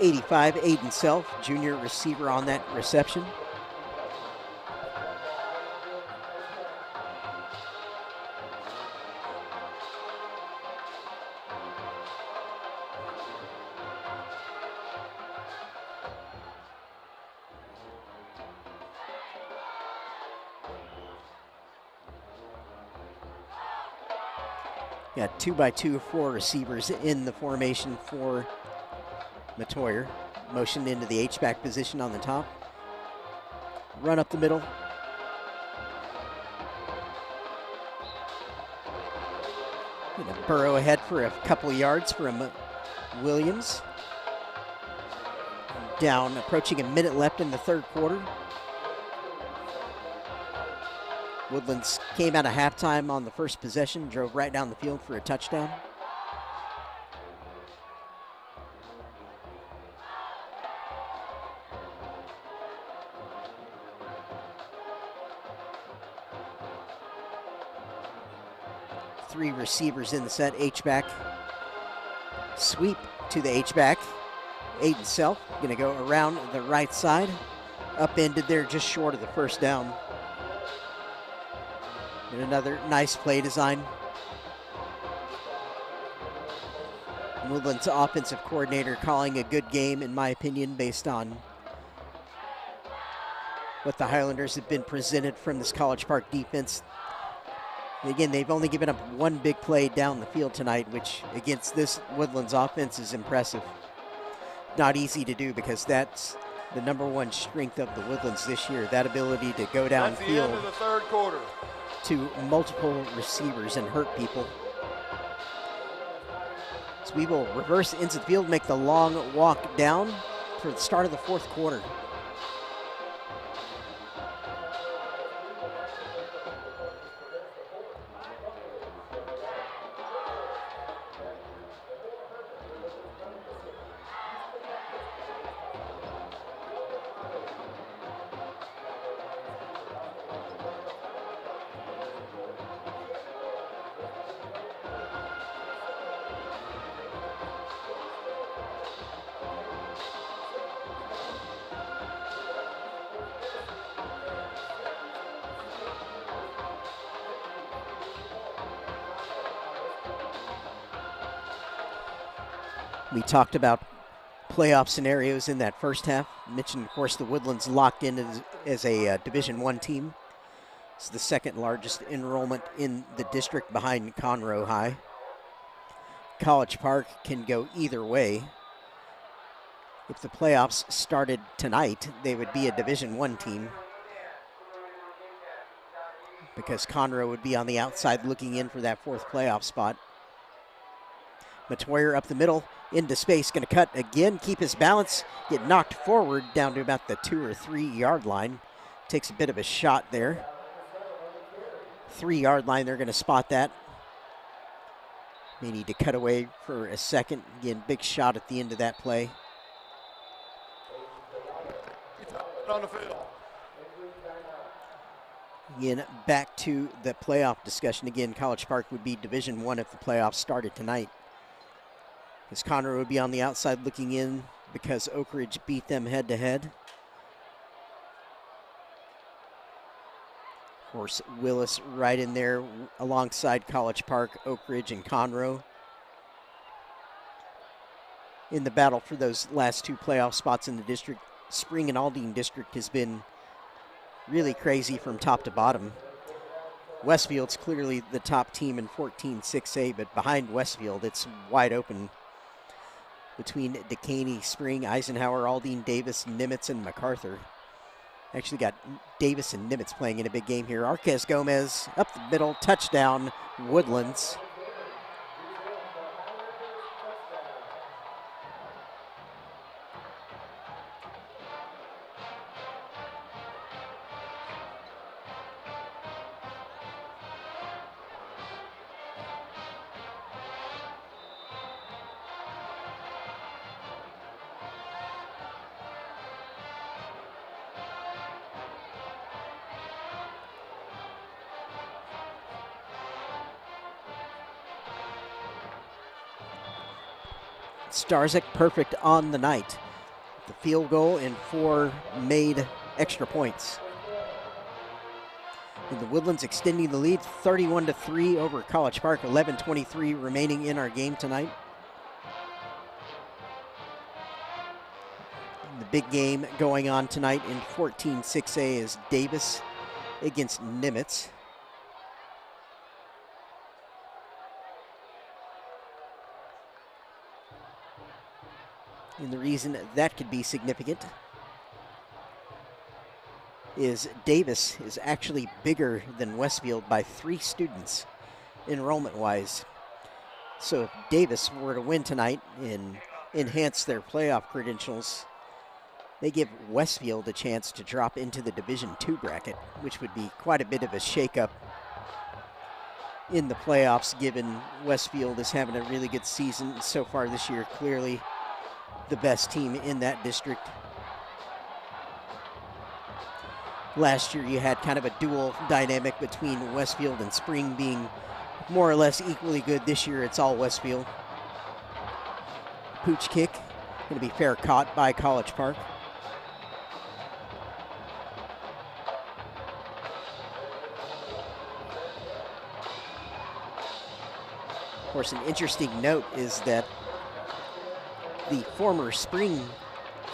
'85, Aiden Self, junior receiver on that reception. Got 2x2, 4 receivers in the formation for Matoyer. Motioned into the H-back position on the top. Run up the middle. Gonna burrow ahead for a couple yards from Williams. Down, approaching a minute left in the third quarter. Woodlands came out of halftime on the first possession, drove right down the field for a touchdown. Three receivers in the set, H-back. Sweep to the H-back. Aiden Self gonna go around the right side. Upended there just short of the first down. And another nice play design. Woodlands offensive coordinator calling a good game, in my opinion, based on what the Highlanders have been presented from this College Park defense. Again, they've only given up one big play down the field tonight, which against this Woodlands offense is impressive. Not easy to do because that's the number one strength of the Woodlands this year, that ability to go That's the end downfield of the third quarter. to multiple receivers and hurt people. So we will reverse into the field, make the long walk down for the start of the fourth quarter. We talked about playoff scenarios in that first half. Mentioned, of course, the Woodlands locked in as a Division I team. It's the second largest enrollment in the district behind Conroe High. College Park can go either way. If the playoffs started tonight, they would be a Division I team, because Conroe would be on the outside looking in for that fourth playoff spot. Matoyer up the middle, into space, going to cut again, keep his balance, get knocked forward down to about the 2 or 3 yard line. Takes a bit of a shot there. 3 yard line, they're going to spot that. May need to cut away for a second. Again, big shot at the end of that play. On the field. Again, back to the playoff discussion. Again, College Park would be Division I if the playoffs started tonight. As Conroe would be on the outside looking in because Oak Ridge beat them head-to-head. Of course, Willis right in there alongside College Park, Oak Ridge, and Conroe. In the battle for those last 2 playoff spots in the district, Spring and Aldine district has been really crazy from top to bottom. Westfield's clearly the top team in 14-6A, but behind Westfield, it's wide open between Decaney, Spring, Eisenhower, Aldine, Davis, Nimitz, and MacArthur. Actually got Davis and Nimitz playing in a big game here. Arquez Gomez up the middle, touchdown, Woodlands. Starzyk perfect on the night. The field goal and 4 made extra points. And the Woodlands extending the lead 31-3 over College Park, 11:23 remaining in our game tonight. And the big game going on tonight in 14-6A is Davis against Nimitz. And the reason that could be significant is Davis is actually bigger than Westfield by 3 students enrollment-wise. So if Davis were to win tonight and enhance their playoff credentials, they give Westfield a chance to drop into the Division II bracket, which would be quite a bit of a shakeup in the playoffs, given Westfield is having a really good season so far this year, clearly the best team in that district. Last year you had kind of a dual dynamic between Westfield and Spring being more or less equally good. This year it's all Westfield. Pooch kick, going to be fair caught by College Park. Of course, an interesting note is that the former Spring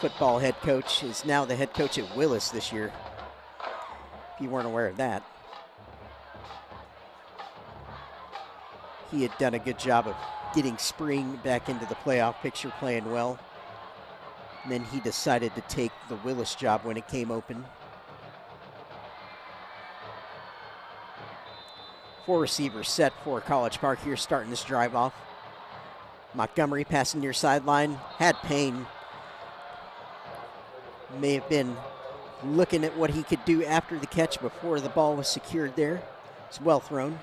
football head coach is now the head coach at Willis this year. if you weren't aware of that. He had done a good job of getting spring back into the playoff picture, playing well. And then he decided to take the Willis job when it came open. 4 receivers set for College Park here, starting this drive off. Montgomery passing near sideline, had Payne. May have been looking at what he could do after the catch before the ball was secured there. It's well thrown.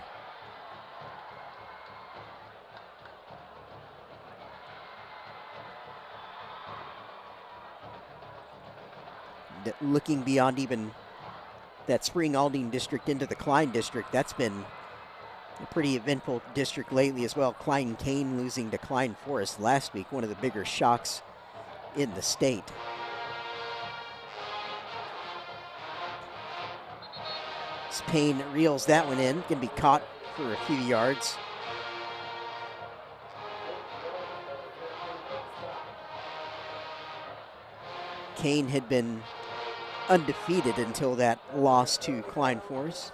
Looking beyond even that Spring Aldine district into the Klein district, that's been a pretty eventful district lately as well. Klein Kane losing to Klein Forest last week, one of the bigger shocks in the state. Payne reels that one in, can be caught for a few yards. Kane had been undefeated until that loss to Klein Forest.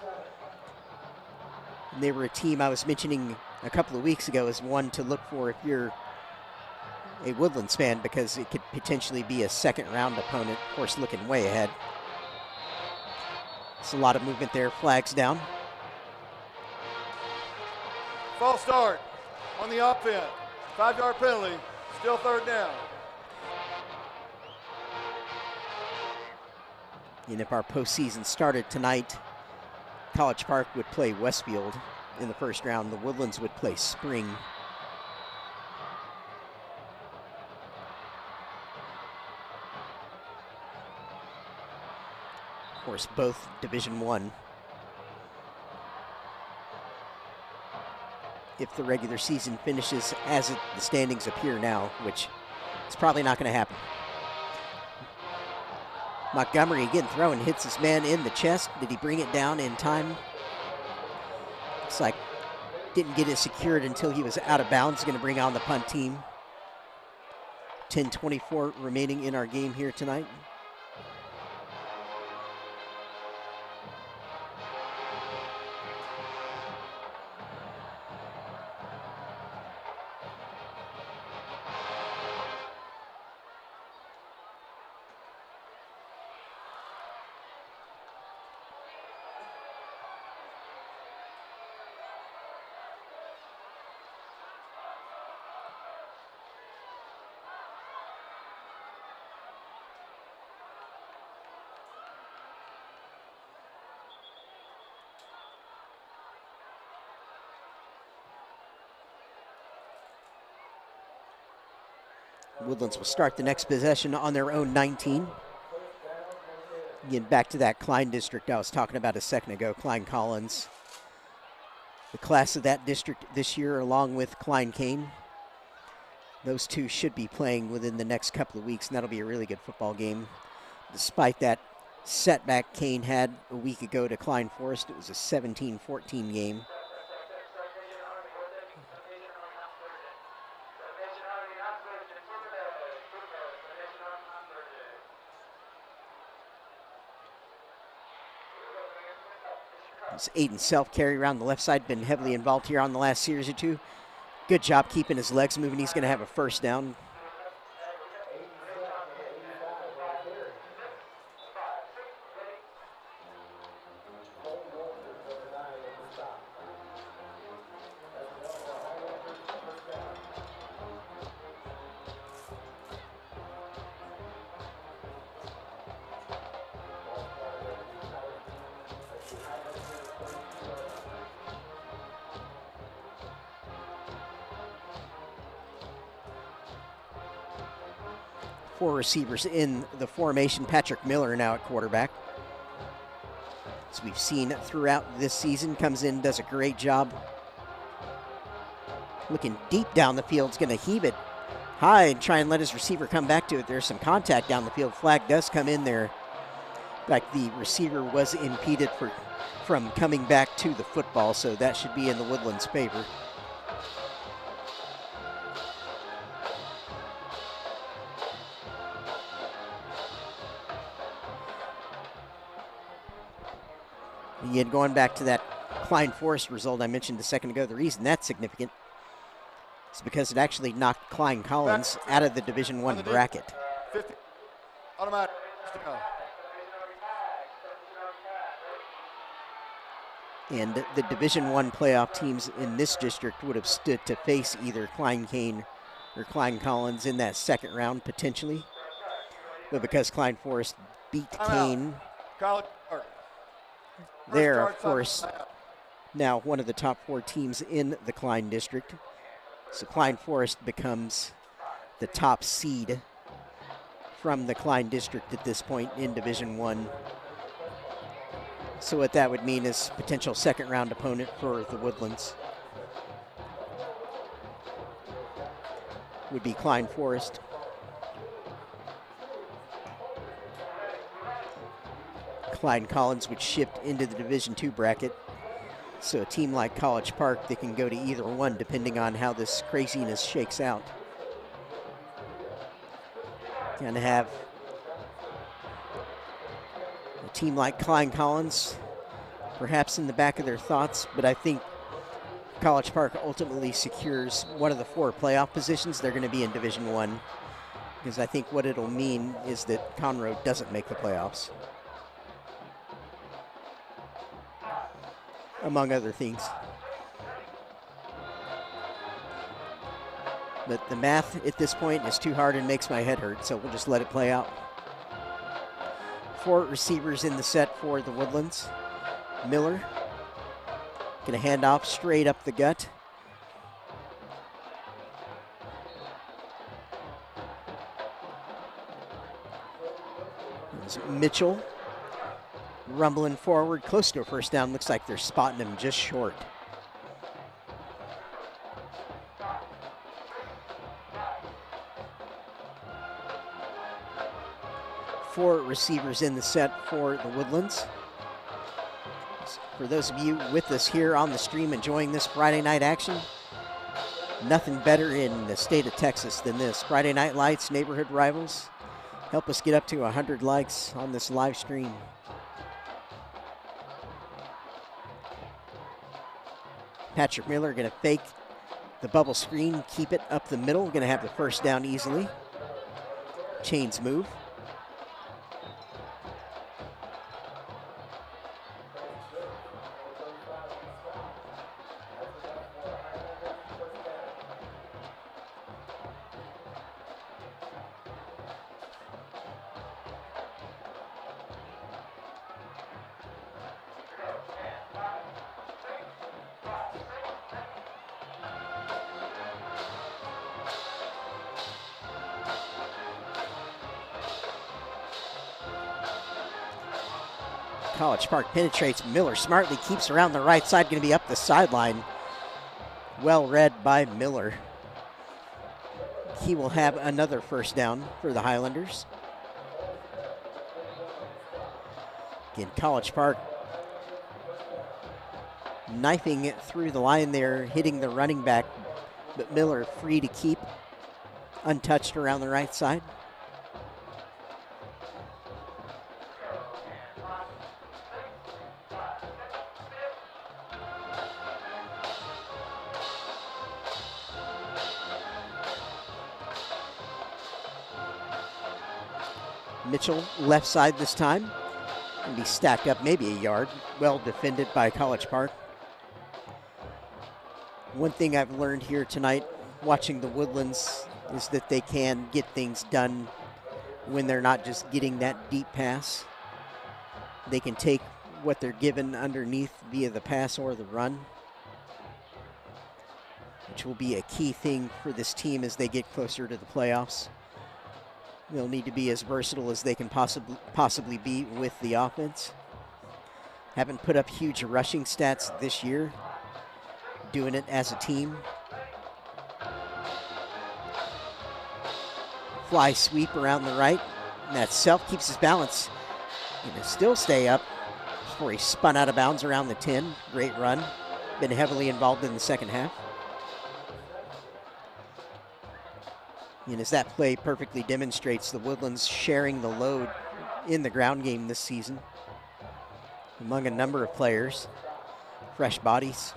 And they were a team I was mentioning a couple of weeks ago as one to look for if you're a Woodlands fan, because it could potentially be a second round opponent. Of course, looking way ahead. It's a lot of movement there. Flags down. False start on the offense. 5-yard penalty. Still third down. And if our postseason started tonight, College Park would play Westfield in the first round. The Woodlands would play Spring. Of course, both Division I. If the regular season finishes as the standings appear now, which is probably not going to happen. Montgomery again throwing, hits his man in the chest. Did he bring it down in time? Looks like didn't get it secured until he was out of bounds. Going to bring on the punt team. 10:24 remaining in our game here tonight. Woodlands will start the next possession on their own 19. Again, back to that Klein district I was talking about a second ago, Klein Collins. The class of that district this year, along with Klein Kane. Those two should be playing within the next couple of weeks, and that'll be a really good football game. Despite that setback Kane had a week ago to Klein Forest, it was a 17-14 game. Aiden Self-carry around the left side, been heavily involved here on the last series or two. Good job keeping his legs moving. He's going to have a first down. Four receivers in the formation. Patrick Miller now at quarterback. As we've seen throughout this season, comes in, does a great job. Looking deep down the field, is going to heave it high and try and let his receiver come back to it. There's some contact down the field. Flag does come in there. Like the receiver was impeded from coming back to the football, so that should be in the Woodlands' favor. Again, going back to that Klein Forest result I mentioned a second ago, the reason that's significant is because it actually knocked Klein Collins out of the Division I bracket. 50. Automatic. And the Division I playoff teams in this district would have stood to face either Klein Kane or Klein Collins in that second round potentially. But because Klein Forest beat Kane, they're, of course, now one of the top 4 teams in the Klein district. So Klein Forest becomes the top seed from the Klein district at this point in Division I. So what that would mean is potential second round opponent for the Woodlands would be Klein Forest. Klein Collins would shift into the Division II bracket. So a team like College Park, they can go to either one depending on how this craziness shakes out. Going to have a team like Klein Collins perhaps in the back of their thoughts, but I think College Park ultimately secures one of the 4 playoff positions. They're going to be in Division I, because I think what it'll mean is that Conroe doesn't make the playoffs, among other things. But the math at this point is too hard and makes my head hurt, so we'll just let it play out. 4 receivers in the set for the Woodlands. Miller going to hand off straight up the gut. There's Mitchell rumbling forward, close to a first down. Looks like they're spotting him just short. Four receivers in the set for the Woodlands. For those of you with us here on the stream enjoying this Friday night action, nothing better in the state of Texas than this. Friday Night Lights, neighborhood rivals. Help us get up to 100 likes on this live stream. Patrick Miller going to fake the bubble screen, keep it up the middle. Going to have the first down easily. Chains move. College Park penetrates. Miller smartly keeps around the right side, going to be up the sideline. Well read by Miller. He will have another first down for the Highlanders. Again, College Park knifing it through the line there, hitting the running back, but Miller free to keep, untouched around the right side. Mitchell left side this time. Can be stacked up maybe a yard. Well defended by College Park. One thing I've learned here tonight watching the Woodlands is that they can get things done when they're not just getting that deep pass. They can take what they're given underneath via the pass or the run, which will be a key thing for this team as they get closer to the playoffs. They'll need to be as versatile as they can possibly be with the offense. Haven't put up huge rushing stats this year, doing it as a team. Fly sweep around the right, and that Self keeps his balance. Gonna still stay up before he spun out of bounds around the 10. Great run. Been heavily involved in the second half. And as that play perfectly demonstrates, the Woodlands sharing the load in the ground game this season. among a number of players, fresh bodies.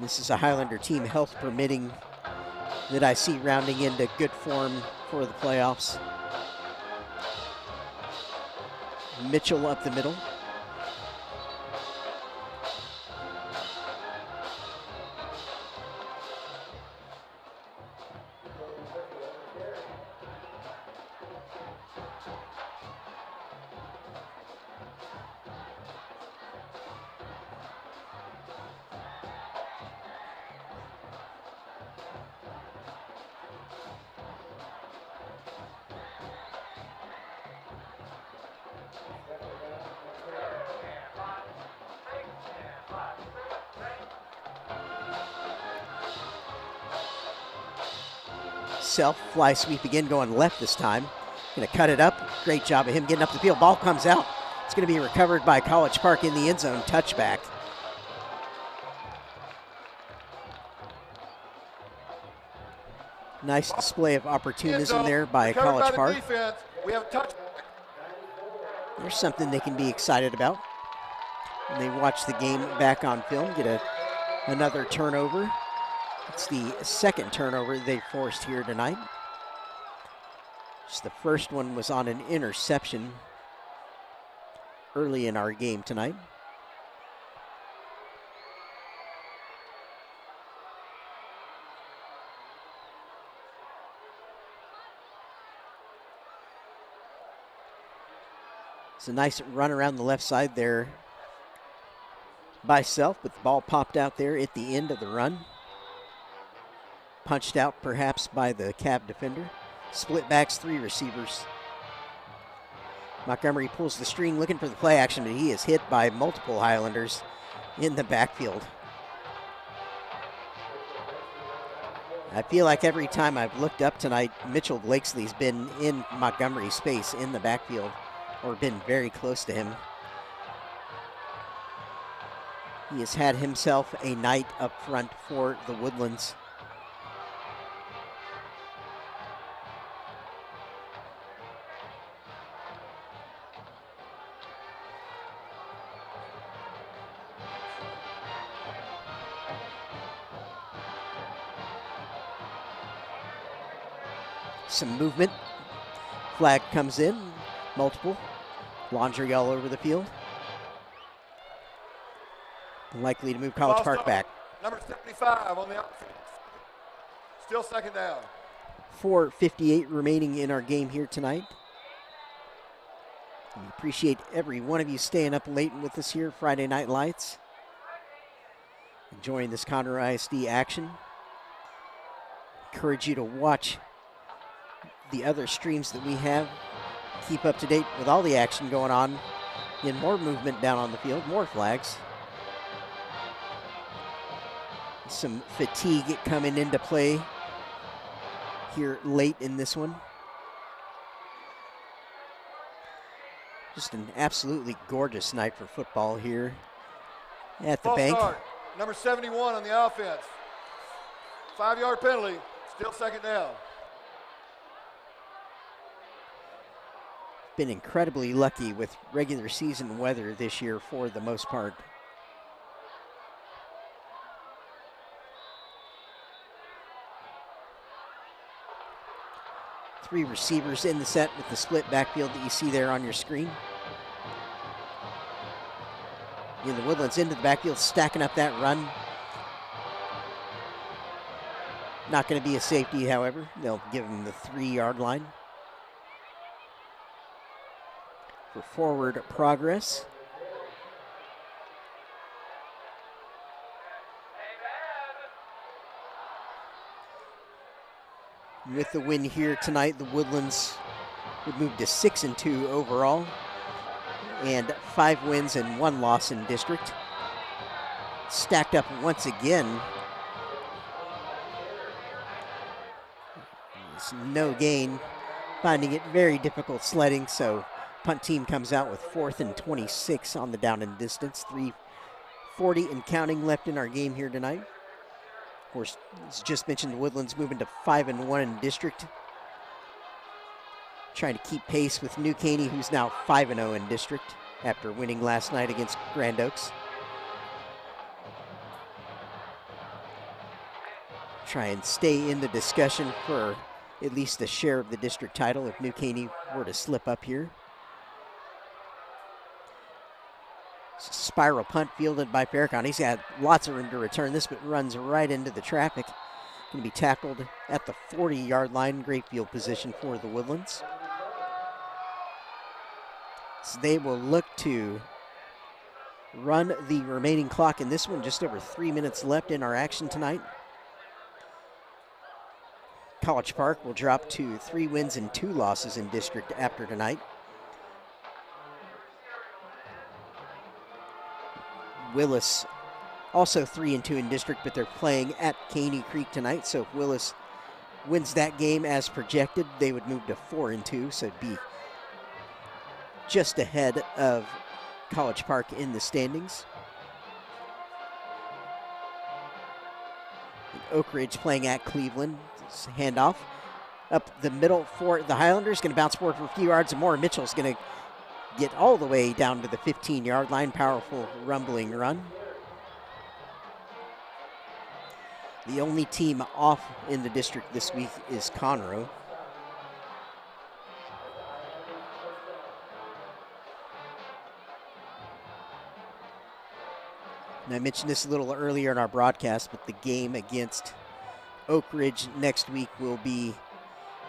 This is a Highlander team, health permitting, that I see rounding into good form for the playoffs. Mitchell up the middle. Self fly sweep again, going left this time. Gonna cut it up. Great job of him getting up the field. Ball comes out. It's gonna be recovered by College Park in the end zone. Touchback. Nice display of opportunism there by College Park. Defense. We have a touchback. There's something they can be excited about. And they watch the game back on film, get another turnover. It's the second turnover they forced here tonight. Just the first one was on an interception early in our game tonight. It's a nice run around the left side there by Self, but the ball popped out there at the end of the run. Punched out perhaps by the Cav defender. Split backs, 3 receivers. Montgomery pulls the string looking for the play action, but he is hit by multiple Highlanders in the backfield. I feel like every time I've looked up tonight, Mitchell Blakesley's been in Montgomery's space in the backfield, or been very close to him. He has had himself a night up front for the Woodlands. Some movement. Flag comes in. Multiple. Laundry all over the field. Likely to move College Park back. Number 75 on the offense. Still second down. 4:58 remaining in our game here tonight. We appreciate every one of you staying up late with us here, Friday Night Lights. Enjoying this Conroe ISD action. Encourage you to watch the other streams that we have. Keep up to date with all the action going on. And more movement down on the field, more flags. Some fatigue coming into play here late in this one. Just an absolutely gorgeous night for football here at the bank. Start. Number 71 on the offense. 5-yard penalty, still second down. Been incredibly lucky with regular season weather this year for the most part. Three receivers in the set with the split backfield that you see there on your screen. In the Woodlands into the backfield, stacking up that run. Not going to be a safety, however. They'll give him the 3-yard line. For forward progress. With the win here tonight, the Woodlands would move to 6-2 overall and 5 wins and 1 loss in district. Stacked up once again. It's no gain, finding it very difficult sledding, so punt team comes out with 4th and 26 on the down and distance. 3 2:40 and counting left in our game here tonight. Of course, as just mentioned, the Woodlands moving to 5-1 in district. Trying to keep pace with New Caney, who's now 5-0 in district after winning last night against Grand Oaks. Try and stay in the discussion for at least a share of the district title if New Caney were to slip up here. Spiral punt fielded by Farrakhan. He's got lots of room to return this, but runs right into the traffic. Going to be tackled at the 40-yard line. Great field position for the Woodlands. So they will look to run the remaining clock in this one. Just over 3 minutes left in our action tonight. College Park will drop to 3 wins and 2 losses in district after tonight. Willis also 3-2 in district, but they're playing at Caney Creek tonight. So if Willis wins that game as projected, they would move to 4-2. So it'd be just ahead of College Park in the standings. And Oak Ridge playing at Cleveland. Handoff up the middle for the Highlanders. Going to bounce forward for a few yards and more. Mitchell's going to get all the way down to the 15-yard line. Powerful, rumbling run. The only team off in the district this week is Conroe. And I mentioned this a little earlier in our broadcast, but the game against Oak Ridge next week will be,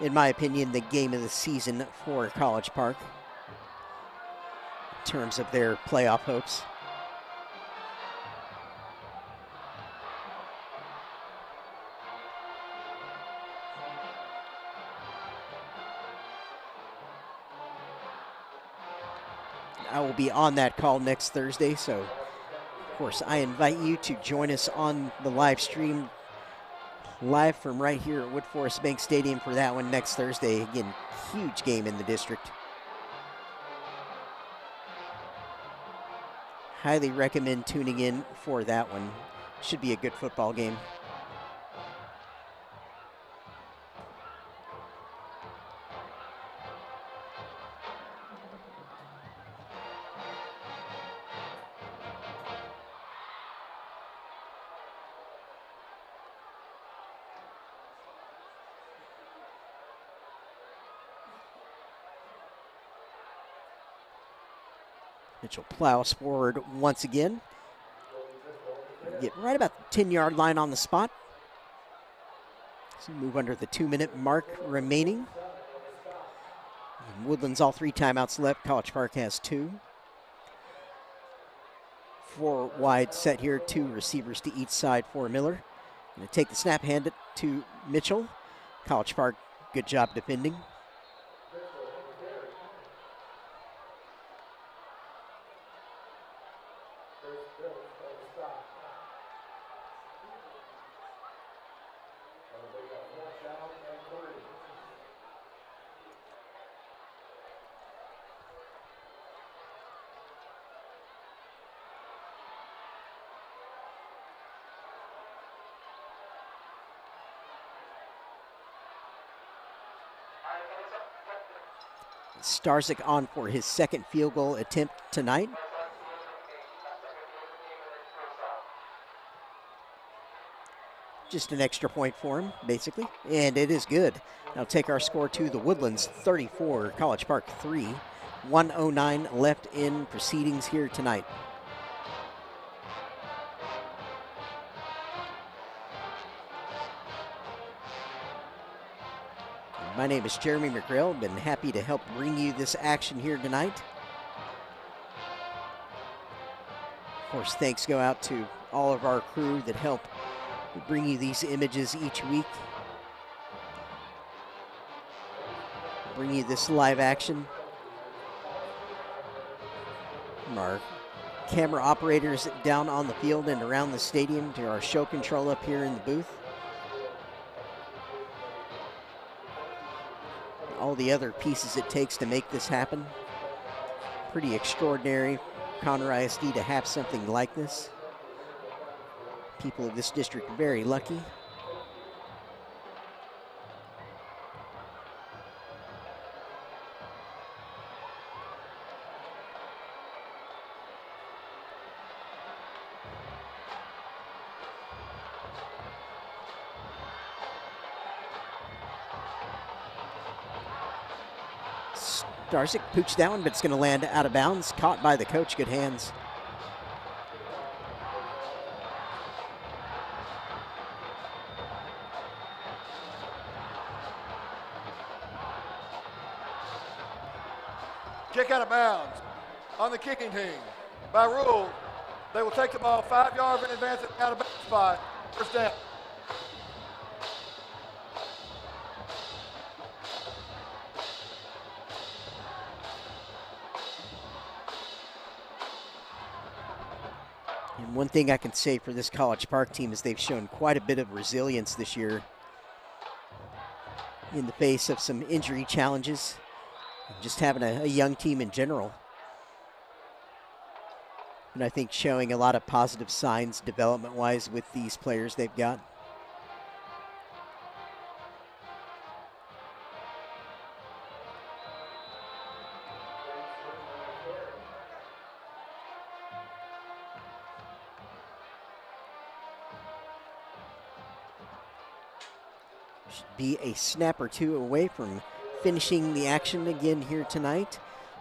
in my opinion, the game of the season for College Park in terms of their playoff hopes. I will be on that call next Thursday, so of course I invite you to join us on the live stream live from right here at Woodforest Bank Stadium for that one next Thursday. Again, huge game in the district. Highly recommend tuning in for that one. Should be a good football game. Mitchell plows forward once again. Get right about the 10-yard line on the spot. So move under the 2-minute mark remaining. And Woodlands all 3 timeouts left. College Park has 2. 4 wide set here, 2 receivers to each side for Miller. Going to take the snap, hand it to Mitchell. College Park, good job defending. Starzyk on for his second field goal attempt tonight. Just an extra point for him, basically, and it is good. Now take our score to the Woodlands 34, College Park 3. 1:09 left in proceedings here tonight. My name is Jeremy McGrail. Been happy to help bring you this action here tonight. Of course, thanks go out to all of our crew that help bring you these images each week. Bring you this live action. From our camera operators down on the field and around the stadium to our show control up here in the booth. All the other pieces it takes to make this happen. Pretty extraordinary, Conroe ISD, to have something like this. people of this district very lucky. Starzik pooched that one, but it's going to land out of bounds. Caught by the coach. Good hands. Kick out of bounds on the kicking team. By rule, they will take the ball 5 yards in advance of the out of bounds spot. First down. And one thing I can say for this College Park team is they've shown quite a bit of resilience this year in the face of some injury challenges, just having a young team in general. And I think showing a lot of positive signs development-wise with these players they've got. Should be a snap or two away from finishing the action again here tonight.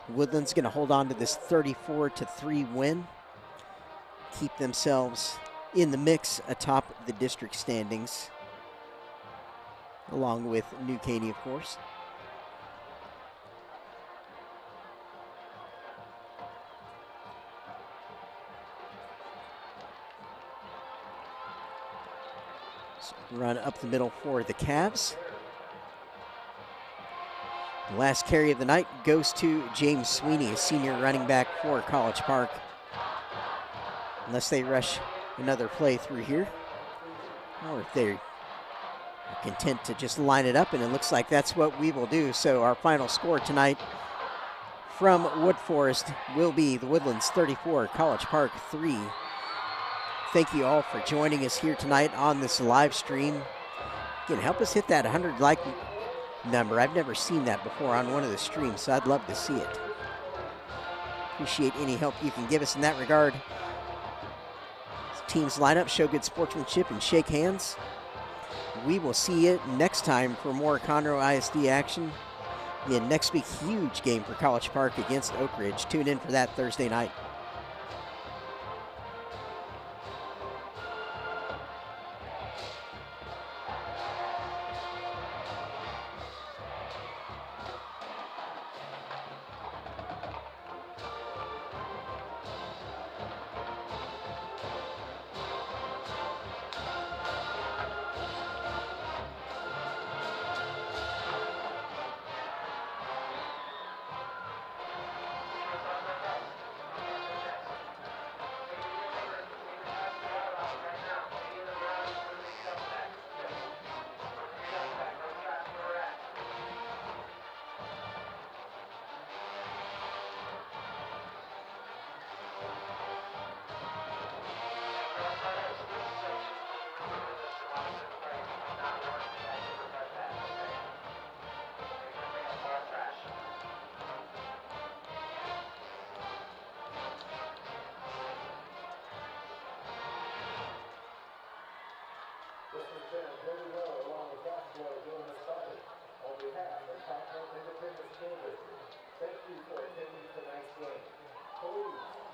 Woodlands going to hold on to this 34-3 win. Keep themselves in the mix atop the district standings, along with New Caney, of course. Run up the middle for the Cavs. The last carry of the night goes to James Sweeney, a senior running back for College Park. Unless they rush another play through here, or if they're content to just line it up, and it looks like that's what we will do. So our final score tonight from Wood Forest will be the Woodlands 34, College Park 3. Thank you all for joining us here tonight on this live stream. Again, help us hit that 100 like number. I've never seen that before on one of the streams, so I'd love to see it. Appreciate any help you can give us in that regard. Teams line up, show good sportsmanship, and shake hands. We will see you next time for more Conroe ISD action. Again, next week, huge game for College Park against Oak Ridge. Tune in for that Thursday night. This was done very well along with basketball during this summer. On behalf of Cottonwood Independent School District, thank you for attending tonight's game. Please